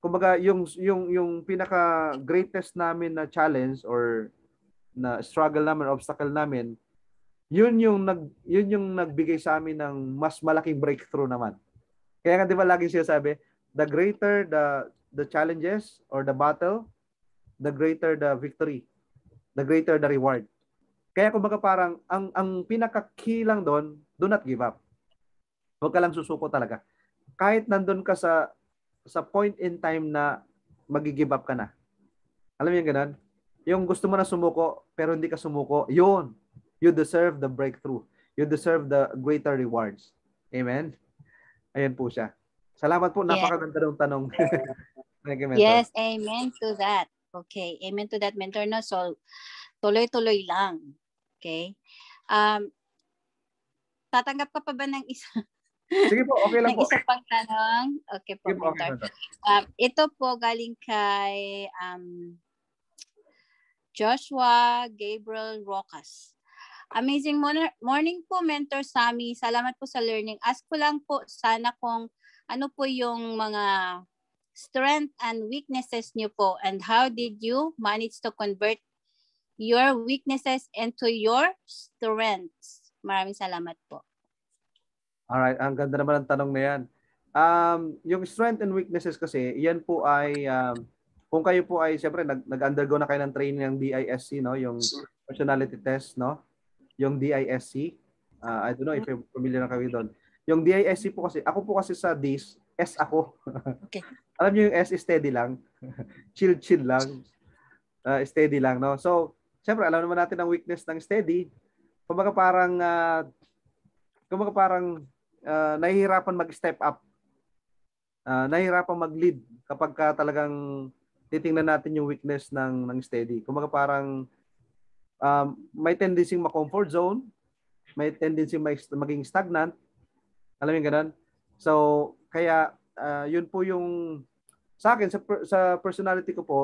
kumbaga yung pinaka greatest namin na challenge or na struggle namin, obstacle namin, yun yung nagbigay sa amin ng mas malaking breakthrough naman. Kaya nga 'di ba laging sinasabi, the greater the challenges or the battle, the greater the victory, the greater the reward. Kaya kumbaga parang ang pinaka-key lang doon, do not give up. Huwag ka lang susuko talaga. Kahit nandun ka sa point in time na magi-give up ka na. Alam mo yung ganun? Yung gusto mo na sumuko pero hindi ka sumuko, yun. You deserve the breakthrough. You deserve the greater rewards. Amen? Ayan po siya. Salamat po. Napakaganda ng tanong. Thank you, Mentor. Yes, amen to that. Okay, amen to that, Mentor. No? So, tuloy-tuloy lang. Okay? Tatanggap ka pa ba ng isa? Sige po, okay lang Ng po. isa pang tanong. Okay po, Sige po, okay mentor. lang. Ito po galing kay Joshua Gabriel Rocas. Amazing morning po, Mentor Sammy. Salamat po sa learning. Ask ko lang po sana kung ano po yung mga strength and weaknesses niyo po and how did you manage to convert your weaknesses into your strengths. Maraming salamat po. Alright, ang ganda naman ng tanong na yan. Yung strength and weaknesses kasi, yan po ay, kung kayo po ay, siyempre, nag-undergo na kayo ng training ng DISC, no? Yung personality test, no? Yung DISC. I don't know if you're familiar na kayo doon. Yung DISC po kasi, ako po kasi sa DIS, S ako. Okay. Alam niyo yung S, steady lang. Chill lang. Steady lang, no? So, siyempre, alam naman natin ang weakness ng steady. Kumbaga parang nahihirapan mag-step up. Nahihirapan mag-lead kapag talagang titingnan natin yung weakness ng steady. Kumbaga parang may tendency ma-comfort zone, may tendency maging stagnant. Alam mo yung ganun? So, kaya yun po yung sa akin, sa personality ko po,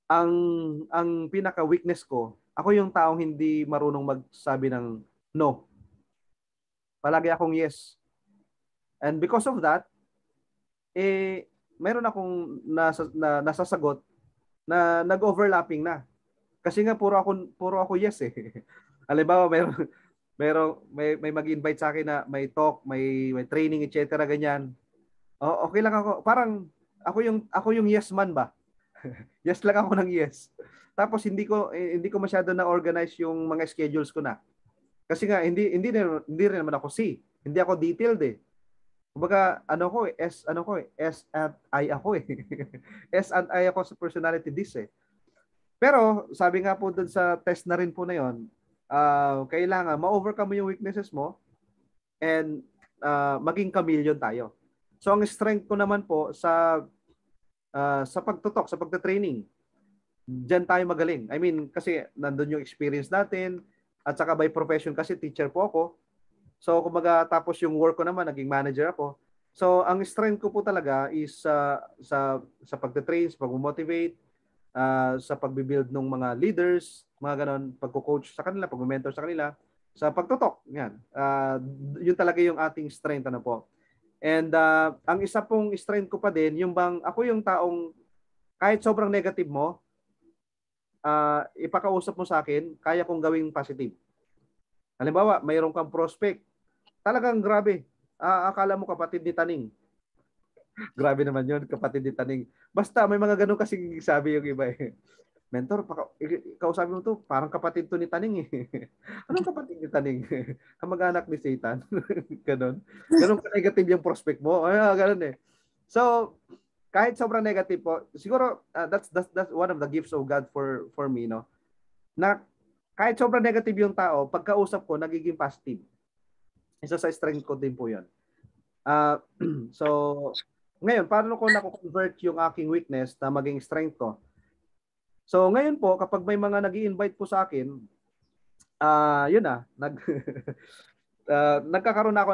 ang pinaka-weakness ko, ako yung taong hindi marunong magsabi ng no. Palagi akong yes. And because of that, mayroon akong nasasagot na nag-overlapping na. Kasi nga puro ako yes eh. Halimbawa, may mag-invite sa akin na may talk, may training, etc. ganyan. Okay lang ako. Parang ako yung yes man ba? Yes lang ako ng yes. Tapos hindi ko masyado na organize yung mga schedules ko na. Kasi nga hindi rin naman ako C. Hindi ako detailed eh. Kumbaga S and I ako eh. S and I ako sa personality dis eh. Pero sabi nga po doon sa test na rin po na 'yon, kailangan ma-overcome mo yung weaknesses mo and maging chameleon tayo. So ang strength ko naman po sa pagtutok, sa pagte-training, diyan tayo magaling. I mean, kasi nandun yung experience natin at saka by profession kasi teacher po ako. So kumbaga tapos yung work ko naman naging manager ako. So ang strength ko po talaga is sa pagte-train, sa pag-motivate, sa pagbi-build ng mga leaders, mga ganon, pagko-coach sa kanila, pag-mentor sa kanila, sa pagtutok. Yan. Yun talaga yung ating strength ano po. And ang isa pong strength ko pa din, yung bang ako yung taong kahit sobrang negative mo, ipakausap mo sa akin, kaya kong gawing positive. Halimbawa, mayroon kang prospect. Talagang grabe. Akala mo kapatid ni Taning. Grabe naman yun, kapatid ni Taning. Basta may mga ganun kasing sabi yung iba eh. Mentor, kausapin mo to, parang kapatid to ni Taning eh. Anong kapatid ni Taning? Kamag-anak ni Satan. Ganon. Ganon ka-negative yung prospect mo. Ganon eh. So, kahit sobrang negative po, siguro that's one of the gifts of God for me, no? Na kahit sobrang negative yung tao, pagkausap ko, nagiging positive. Isa sa strength ko din po yun. So, ngayon, paano ko na-convert yung aking weakness na maging strength ko? So, ngayon po, kapag may mga nag-i-invite po sa akin, yun nagkakaroon ako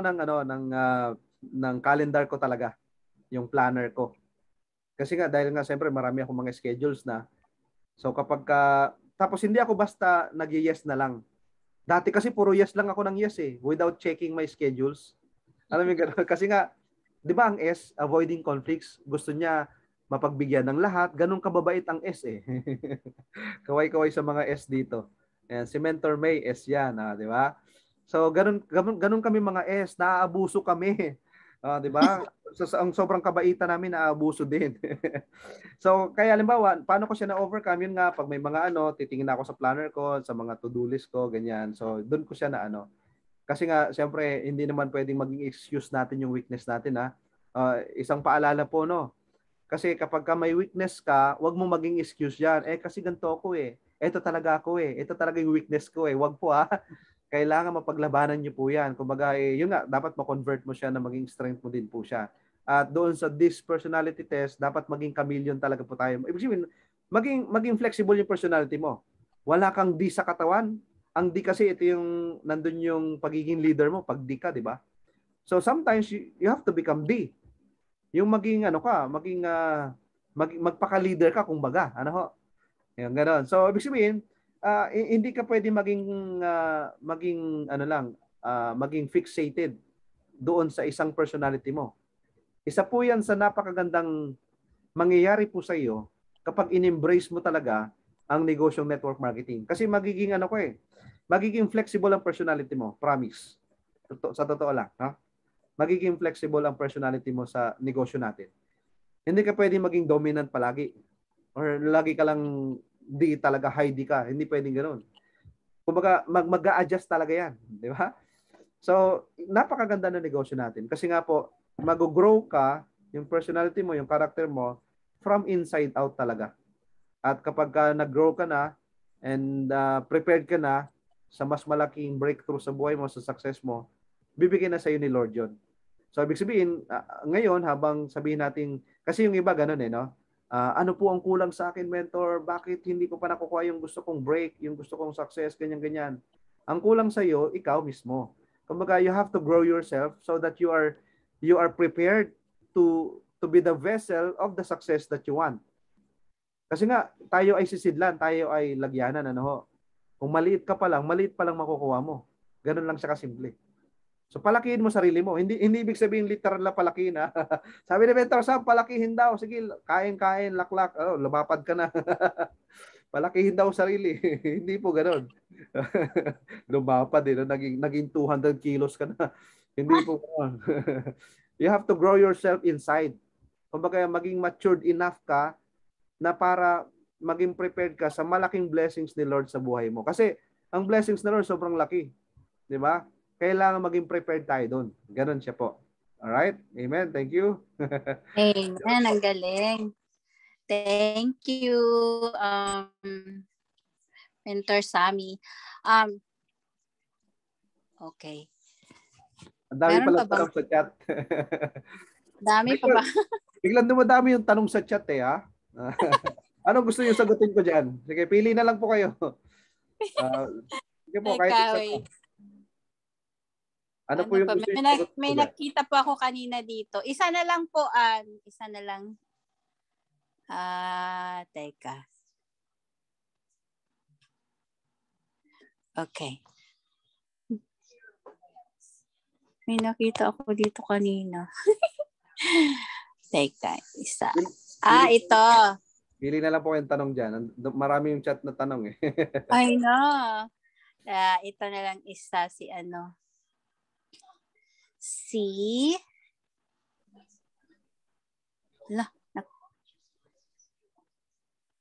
ng calendar ko talaga, yung planner ko. Kasi nga, dahil nga siyempre marami akong mga schedules na. So, tapos hindi ako basta nag-yes na lang. Dati kasi puro yes lang ako ng yes eh, without checking my schedules. Alam mo gano'n? Kasi nga, di ba ang S, avoiding conflicts, gusto niya mapagbigyan ng lahat. Ganun kababait ang S eh. Kaway-kaway sa mga S dito. Ayan, si Mentor May, S yan, di ba? So, ganun kami mga S, naaabuso kami. Di ba? So, ang sobrang kabaitan namin, naaabuso din. So, kaya halimbawa, paano ko siya na-overcome? Yun nga, pag may mga titingin ako sa planner ko, sa mga to-do list ko, ganyan. So, doon ko siya kasi nga, siyempre, hindi naman pwedeng maging excuse natin yung weakness natin, ha? Isang paalala po, no? Kasi kapag may weakness ka, wag mo maging excuse yan. Kasi ganito ako eh. Ito talaga ako eh. Ito talaga yung weakness ko eh. Wag po, ha? Kailangan mapaglabanan niyo po yan. Kumbaga, yun nga, dapat ma-convert mo siya na maging strength mo din po siya. At doon sa this personality test, dapat maging chameleon talaga po tayo. Ibig sabihin, maging flexible yung personality mo. Wala kang D sa katawan. Ang D kasi ito yung nandun yung pagiging leader mo pag D ka, di ba? So sometimes you have to become D. Yung maging ano ka, magpaka-leader ka kumbaga, ano ho. Yung ganoon. So ibig sabihin, hindi ka pwede maging ano lang, maging fixated doon sa isang personality mo. Isa po 'yan sa napakagandang mangyayari po sa iyo kapag in-embrace mo talaga ang negosyong network marketing. Kasi magiging ano ko magiging flexible ang personality mo, promise. Sa totoo lang, ha? Magiging flexible ang personality mo sa negosyo natin. Hindi ka pwedeng maging dominant palagi or lagi ka lang di talaga high di ka. Hindi pwedeng ganoon. Kumbaga mag-a-adjust talaga 'yan, di ba? So, napakaganda ng negosyo natin kasi nga po mag-grow ka, yung personality mo, yung character mo from inside out talaga. At kapag nag-grow ka na and prepared ka na sa mas malaking breakthrough sa buhay mo, sa success mo, bibigyan na sa iyo ni Lord yun. So, ibig sabihin, ngayon, habang sabihin natin, kasi yung iba ganun no? Ano po ang kulang sa akin, mentor? Bakit hindi ko pa nakukuha yung gusto kong break, yung gusto kong success, ganyan-ganyan? Ang kulang sa iyo, ikaw mismo. Kumbaga, you have to grow yourself so that you are prepared to be the vessel of the success that you want. Kasi nga, tayo ay sisidlan, tayo ay lagyanan, ano ho. Kung maliit pa lang makukuha mo. Ganun lang siya kasimple. So palakihin mo sarili mo. Hindi ibig sabihin literal na palakihin ha. Sabi ni Mentor Sam, palakihin daw. Sige, kain, laklak. Oh, lumapad ka na. Palakihin daw sarili. Hindi po ganoon. Lumapad no? Naging 200 kilos ka na. Hindi po ganoon. You have to grow yourself inside. Kumbaga maging matured enough ka na para maging prepared ka sa malaking blessings ni Lord sa buhay mo. Kasi ang blessings ni Lord sobrang laki. 'Di ba? Kailangan maging prepared tayo doon. Ganon siya po. Alright? Amen. Thank you. Amen. Ang galing. Thank you, Mentor Sammy. Okay. Ang dami pala tanong sa chat. Dami pa ba? Biglang dumadami yung tanong sa chat ha. Anong gusto niyo sagutin ko dyan? Sige, pili na lang po kayo. Sige po, kahit isa po. Ano po yung gusto niyo? May nakita po ako kanina dito. Isa na lang po, isa na lang. Teka. Okay. May nakita ako dito kanina. Teka, isa. Ito. Pili na lang po yung tanong dyan. Marami yung chat na tanong I know. Ito na lang isa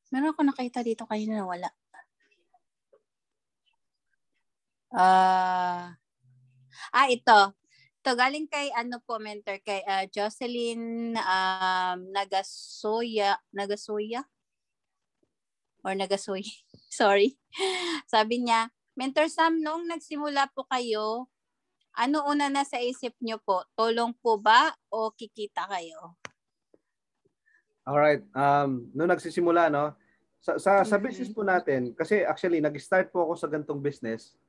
meron ako nakita dito kanina na wala. Ito. Ito, galing kay mentor, kay Jocelyn Nagasoya. Sorry. Sabi niya, Mentor Sam, noong nagsimula po kayo, ano una na sa isip niyo po? Tulong po ba o kikita kayo? Alright. Noong nagsisimula, no? Sa business po natin, kasi actually, nag-start po ako sa gantong business.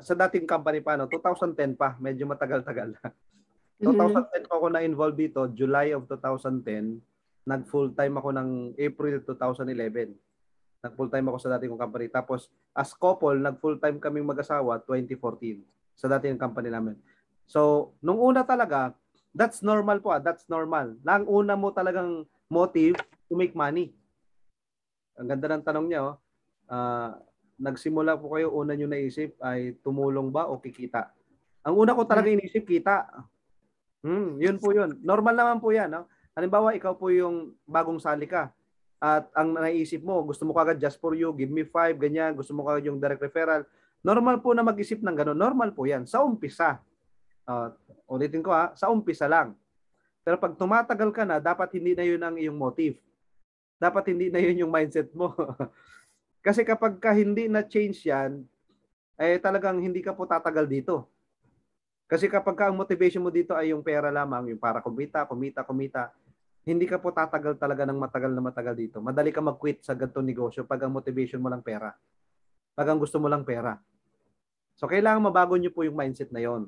Sa dating company pa, no? 2010 pa. Medyo matagal-tagal. 2010 po ako na-involved dito. July of 2010. Nag-full-time ako ng April 2011. Nag-full-time ako sa dating kong company. Tapos, as couple, nag-full-time kaming mag-asawa 2014 sa dating company namin. So, nung una talaga, that's normal po. That's normal. Ang una mo talagang motive to make money. Ang ganda ng tanong niya. Nagsimula po kayo, una nyo naisip ay tumulong ba o kikita? Ang una ko talaga inisip, kita. Yun po yun. Normal naman po yan. No? Halimbawa, ikaw po yung bagong sali ka. At ang naisip mo, gusto mo kagad just for you, give me 5, ganyan. Gusto mo kagad yung direct referral. Normal po na mag-isip ng gano'n. Normal po yan. Sa umpisa. Ulitin ko sa umpisa lang. Pero pag tumatagal ka na, dapat hindi na yun ang iyong motive. Dapat hindi na yun yung mindset mo. Kasi kapag hindi na change yan, talagang hindi ka po tatagal dito. Kasi kapag ang motivation mo dito ay yung pera lamang, yung para kumita, hindi ka po tatagal talaga ng matagal dito. Madali ka mag-quit sa ganitong negosyo pag ang motivation mo lang pera. Pag ang gusto mo lang pera. So, kailangan mabago nyo po yung mindset na yon.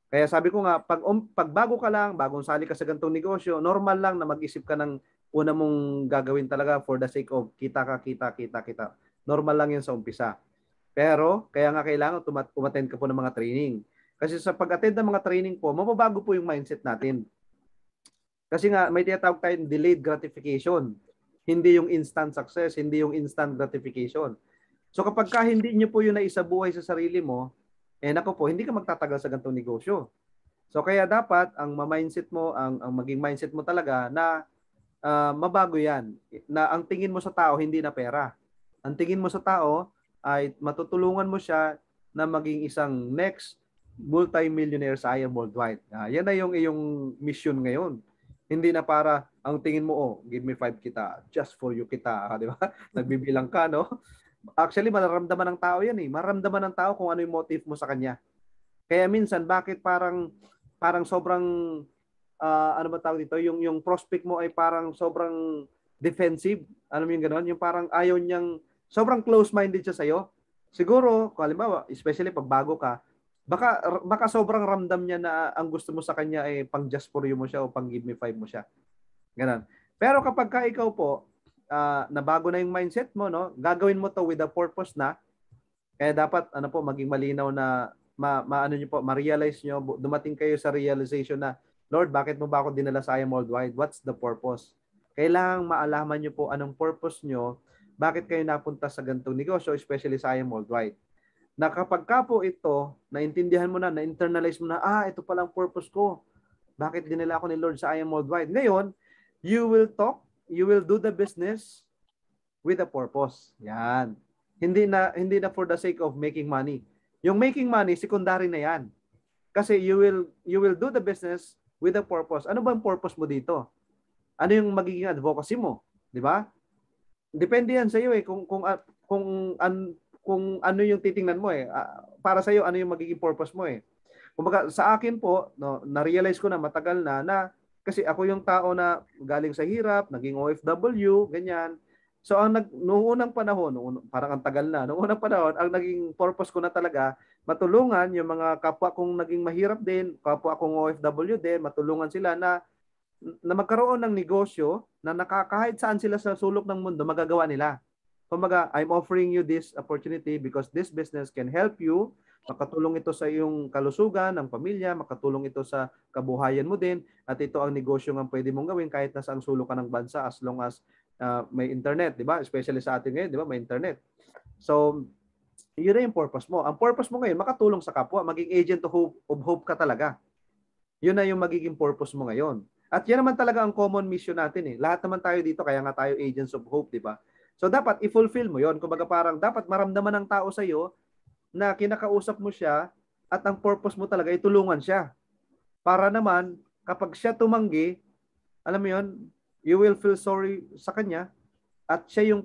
Kaya sabi ko nga, pag bago ka lang, bagong sali ka sa ganitong negosyo, normal lang na mag-isip ka ng una mong gagawin talaga for the sake of kita ka, kita. Normal lang yan sa umpisa. Pero, kaya nga kailangan umattend ka po ng mga training. Kasi sa pag-attend ng mga training po, mababago po yung mindset natin. Kasi nga, may tinatawag tayong delayed gratification. Hindi yung instant success, hindi yung instant gratification. So kapag ka hindi nyo po yun na isabuhay sa sarili mo, nako po, hindi ka magtatagal sa ganitong negosyo. So kaya dapat ang mindset mo, ang maging mindset mo talaga na mabago yan. Na ang tingin mo sa tao, hindi na pera. Ang tingin mo sa tao ay matutulungan mo siya na maging isang next multi-millionaire sa IAM Worldwide. Yan na yung iyong mission ngayon. Hindi na para ang tingin mo, oh, give me 5 kita, just for you kita, di ba? Nagbibilang ka, no? Actually, mararamdaman ng tao yan eh. Mararamdaman ng tao kung ano yung motive mo sa kanya. Kaya minsan, bakit parang sobrang, ano ba tawag dito, yung prospect mo ay parang sobrang defensive. Alam mo yung gano'n? Yung parang ayaw niyang, sobrang close-minded siya sa'yo. Siguro, kung halimbawa, especially pag bago ka, baka sobrang ramdam niya na ang gusto mo sa kanya ay pang just for you mo siya o pang give me 5 mo siya. Ganun. Pero kapag ka ikaw po, nabago na yung mindset mo, no? Gagawin mo to with a purpose na. Kaya dapat ano po maging malinaw na ano niyo po, ma-realize niyo, dumating kayo sa realization na, Lord, bakit mo ba ako dinala sa IAM Worldwide? What's the purpose? Kailangang maalaman niyo po anong purpose niyo, bakit kayo napunta sa ganitong negosyo, especially sa IAM Worldwide. Na kapag ka po ito, naintindihan mo na-internalize mo na, ito palang purpose ko. Bakit dinala ako ni Lord sa IAM Worldwide? Ngayon, you will do the business with a purpose. Yan. Hindi na for the sake of making money. Yung making money, secondary na yan. Kasi you will do the business with a purpose. Ano ba ang purpose mo dito? Ano yung magiging advocacy mo? Di ba? Depende yan sa iyo eh kung ano yung titingnan mo eh. Para sa iyo ano yung magiging purpose mo eh. Kumbaga sa akin po, no, na-realize ko na matagal na kasi ako yung tao na galing sa hirap, naging OFW, ganyan. So noong unang panahon, parang ang tagal na, noong unang panahon, ang naging purpose ko na talaga, matulungan yung mga kapwa kong naging mahirap din, kapwa kong OFW din, matulungan sila na magkaroon ng negosyo na kahit saan sila sa sulok ng mundo, magagawa nila. Kumbaga, I'm offering you this opportunity because this business can help you. Makatulong ito sa iyong kalusugan ng pamilya, makatulong ito sa kabuhayan mo din, at ito ang negosyo nga pwede mong gawin kahit nasa ang sulok ka ng bansa as long as may internet, di ba? Especially sa atin ngayon, di ba? May internet. So, yun na yung purpose mo. Ang purpose mo ngayon, makatulong sa kapwa, maging agent of hope ka talaga. Yun na yung magiging purpose mo ngayon. At yan naman talaga ang common mission natin eh. Lahat naman tayo dito, kaya nga tayo agents of hope, di ba? So dapat i-fulfill mo yon. Kumbaga parang dapat maramdaman ng tao sa iyo na kinakausap mo siya at ang purpose mo talaga ay tulungan siya. Para naman kapag siya tumanggi, alam mo yon, you will feel sorry sa kanya at siya yung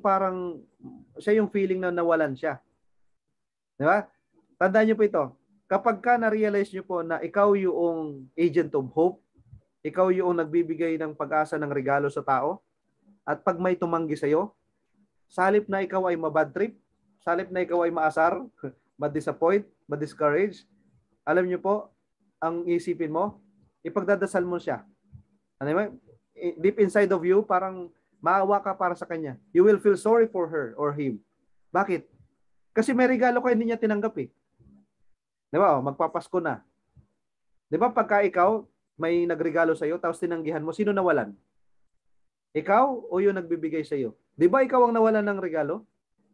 feeling na nawalan siya. Di ba? Tandaan niyo po ito. Kapag ka na-realize niyo po na ikaw yung agent of hope, ikaw yung nagbibigay ng pag-asa ng regalo sa tao, at pag may tumanggi sa iyo, salip na ikaw ay mabad trip, salip na ikaw ay maasar, ma-disappoint, ma-discourage, alam niyo po, ang isipin mo, ipagdadasal mo siya. Ano ba? Deep inside of you, parang maawa ka para sa kanya. You will feel sorry for her or him. Bakit? Kasi may regalo ka hindi niya tinanggap eh. Di ba? Magpapasko na. Di ba pagka ikaw, may nagregalo sa iyo, tapos tinanggihan mo, sino nawalan? Ikaw o yung nagbibigay sa iyo? Di ba ikaw ang nawalan ng regalo?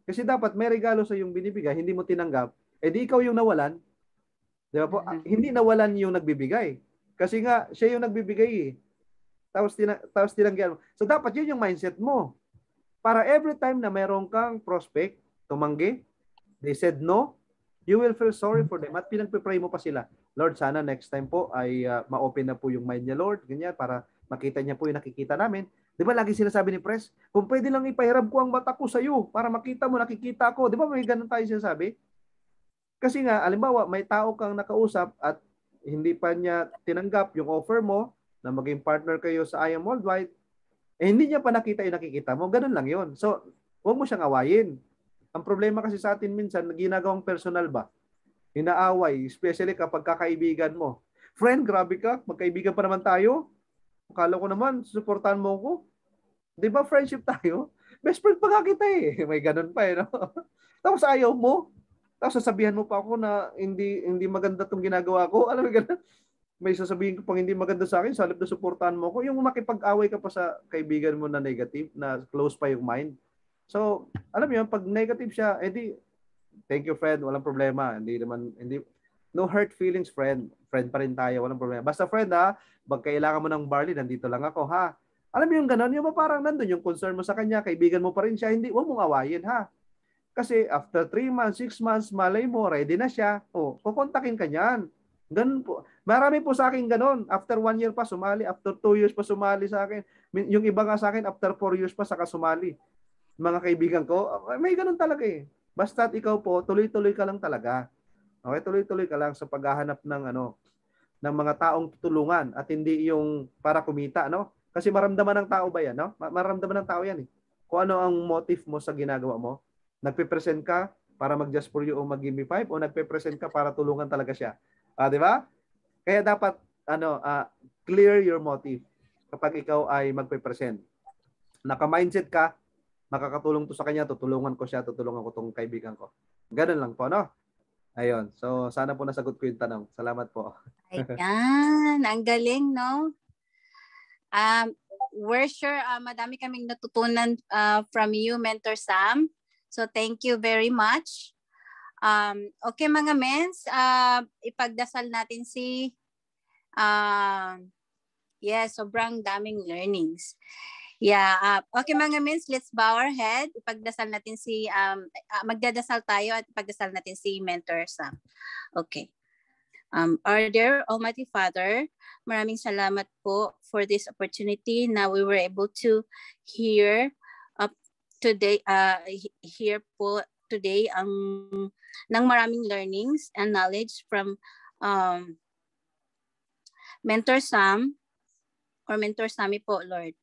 Kasi dapat may regalo sa yung binibigay, hindi mo tinanggap, di ikaw yung nawalan. Di ba po? Hindi nawalan yung nagbibigay. Kasi nga, siya yung nagbibigay eh. Tapos tinanggihan mo. So dapat yun yung mindset mo. Para every time na mayroon kang prospect, tumanggi, they said no, you will feel sorry for them. At pinagpipray mo pa sila. Lord, sana next time po ay ma-open na po yung mind niya, Lord. Ganyan, para makita niya po yung nakikita namin. Di ba lagi sinasabi ni Pres, kung pwede lang ipahiram ko ang mata ko sa iyo para makita mo, nakikita ko. Di ba may ganun tayo sinasabi? Kasi nga, alimbawa, may tao kang nakausap at hindi pa niya tinanggap yung offer mo na maging partner kayo sa IAM Worldwide, hindi niya pa nakita yung nakikita mo. Ganun lang yun. So, huwag mo siyang awayin. Ang problema kasi sa atin minsan, ginagawang personal ba? Inaaway, especially kapag kakaibigan mo. Friend, grabe ka. Magkaibigan pa naman tayo. Akala ko naman, suportahan mo ko. Di ba friendship tayo? Best friend pa nga kita eh. May ganun pa eh. No? Tapos ayaw mo. Tapos sasabihan mo pa ako na hindi maganda tong ginagawa ko. Alam mo ganun? May sasabihin ko pang hindi maganda sa akin, sa halip na suportahan mo ko. Yung makipag-away ka pa sa kaibigan mo na negative, na close pa yung mind. So, alam mo yun, pag negative siya, edi, thank you friend, walang problema. No hurt feelings friend. Friend pa rin tayo, walang problema. Basta friend ha, pag kailangan mo ng barley, nandito lang ako ha. Alam mo yung ganun, yung parang nandun yung concern mo sa kanya, kaibigan mo pa rin siya, hindi, huwag mong awayin ha. Kasi after 3 months, 6 months, malay mo, ready na siya. O, kukontakin ka niyan. Ganun po. Marami po sa akin ganun. After 1 year pa sumali, after 2 years pa sumali sa akin. Yung iba nga sa akin, after 4 years pa saka sumali. Mga kaibigan ko, may ganun talaga eh. Basta't ikaw po, tuloy-tuloy ka lang talaga. Okay, tuloy-tuloy ka lang sa paghahanap ng ng mga taong tutulungan at hindi yung para kumita, no? Kasi maramdaman ng tao ba yan, no? Maramdaman ng tao yan eh. Kung ano ang motive mo sa ginagawa mo. Nagpe-present ka para mag-just for you o mag-give me five o nagpe-present ka para tulungan talaga siya. Di ba? Kaya dapat clear your motive kapag ikaw ay magpe-present. Naka-mindset ka, makakatulong to sa kanya, tutulungan ko siya, tutulungan ko tong kaibigan ko. Ganun lang po, no? Ayun. So, sana po nasagot ko yung tanong. Salamat po. Ayan, ang galing, no? We're sure madami kaming natutunan from you, Mentor Sam. So, thank you very much. Okay, mga mens, ipagdasal natin si sobrang daming learnings. Okay mga mens, let's bow our head. Ipagdasal natin si magdadasal tayo at ipagdasal natin si Mentor Sam. Okay. Our dear Almighty Father, maraming salamat po for this opportunity na we were able to hear today ng maraming learnings and knowledge from Mentor Sam or Mentor Sammy po, Lord.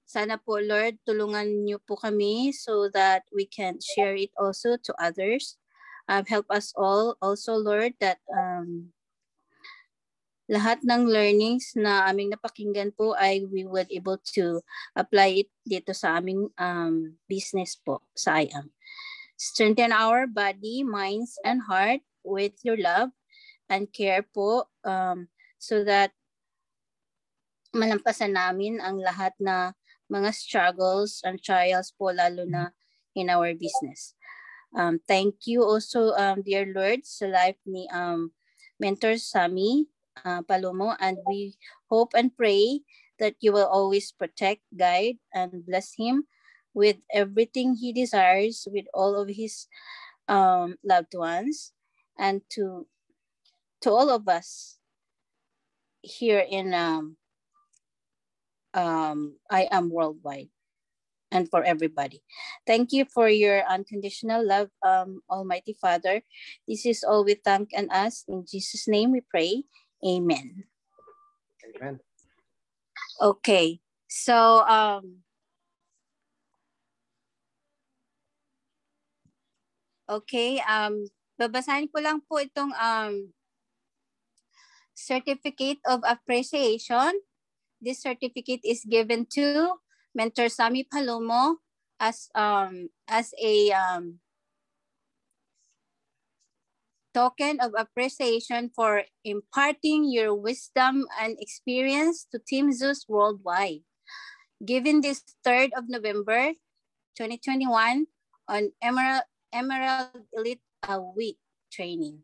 Sana po, Lord, tulungan niyo po kami so that we can share it also to others. Help us all also, Lord, that lahat ng learnings na aming napakinggan po ay we would able to apply it dito sa aming business po sa IAM. Strengthen our body, minds, and heart with your love and care po so that malampasan namin ang lahat na mga struggles and trials po lalo na in our business. Thank you also, dear Lord, sa life ni Mentor Sammy Palomo, and we hope and pray that you will always protect, guide, and bless him with everything he desires, with all of his loved ones, and to all of us here in I Am Worldwide, and for everybody. Thank you for your unconditional love, Almighty Father. This is all we thank and ask. In Jesus' name we pray. Amen. Amen. Okay. So, babasahin ko lang po itong certificate of appreciation. This certificate is given to Mentor Sammy Palomo as a token of appreciation for imparting your wisdom and experience to Team Zeus worldwide. Given this 3rd of November, 2021 on Emerald Elite Week training.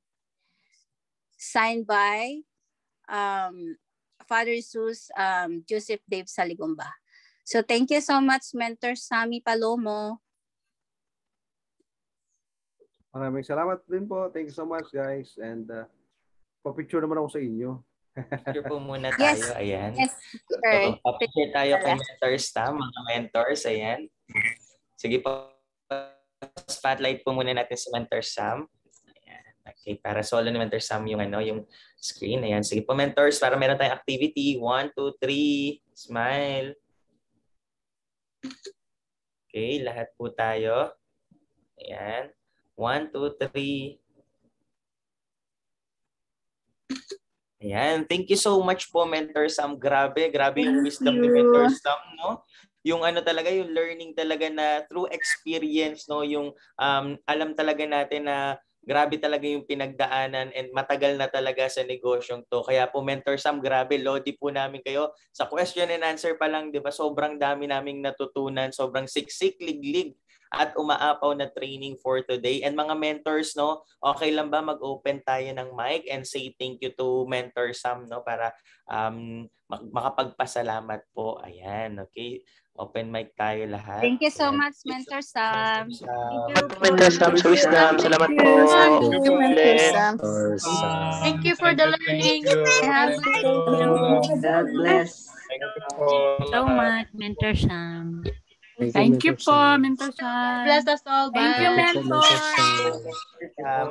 Signed by Father Zeus Joseph Dave Saligomba. So thank you so much, Mentor Sammy Palomo. Maraming salamat din po. Thank you so much, guys. And pa-picture naman ako sa inyo. Picture po muna tayo. Yes. Ayan. Yes, So, pa-picture tayo kay Mentor Sam, mga mentors. Ayan. Sige po. Spotlight po muna natin si Mentor Sam. Ayan. Okay, para solo ni Mentor Sam yung yung screen. Ayan. Sige po, mentors, para meron tayong activity. 1, 2, 3. Smile. Okay, lahat po tayo. Ayan. 1, 2, 3. Ayan. Thank you so much po, Mentor Sam. Grabe yung wisdom ni you. Mentor Sam, no? Yung ano talaga, yung learning talaga na through experience, no? Yung alam talaga natin na grabe talaga yung pinagdaanan and matagal na talaga sa negosyong to. Kaya po, Mentor Sam, grabe, lodi po namin kayo. Sa question and answer pa lang, di ba, sobrang dami naming natutunan, sobrang siksik, liglig, at umaapaw na training for today. And mga mentors, no, okay lang ba mag-open tayo ng mic and say thank you to Mentor Sam, no, para makapagpasalamat po. Ayan, okay. Open mic tayo lahat. Thank you so Ayan. much, Mentor Sam. Thank you po, Mentor Sam sa wisdom. Salamat po. Thank you, Mentor Sam. Thank you for the learning. Have a good day. God bless. Thank you po. So much, Mentor Sam. Thank you po, Mentor Sam. Bless us all. Thank you, Bye. Mentor.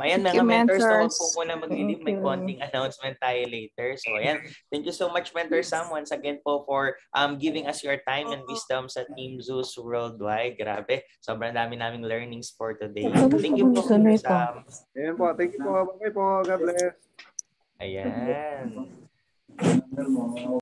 Ayan, Thank mga you, mentors, mentors. huwag po muna mag-leave. May konting announcement tayo later. So, ayan. Thank you so much, Mentor Sam, once again po for giving us your time and wisdom sa Team Zeus Worldwide. Grabe. Sobrang dami naming learnings for today. Thank you po, Mentor Sam. Ayan po. Thank you po. Bye po. God bless. Ayan.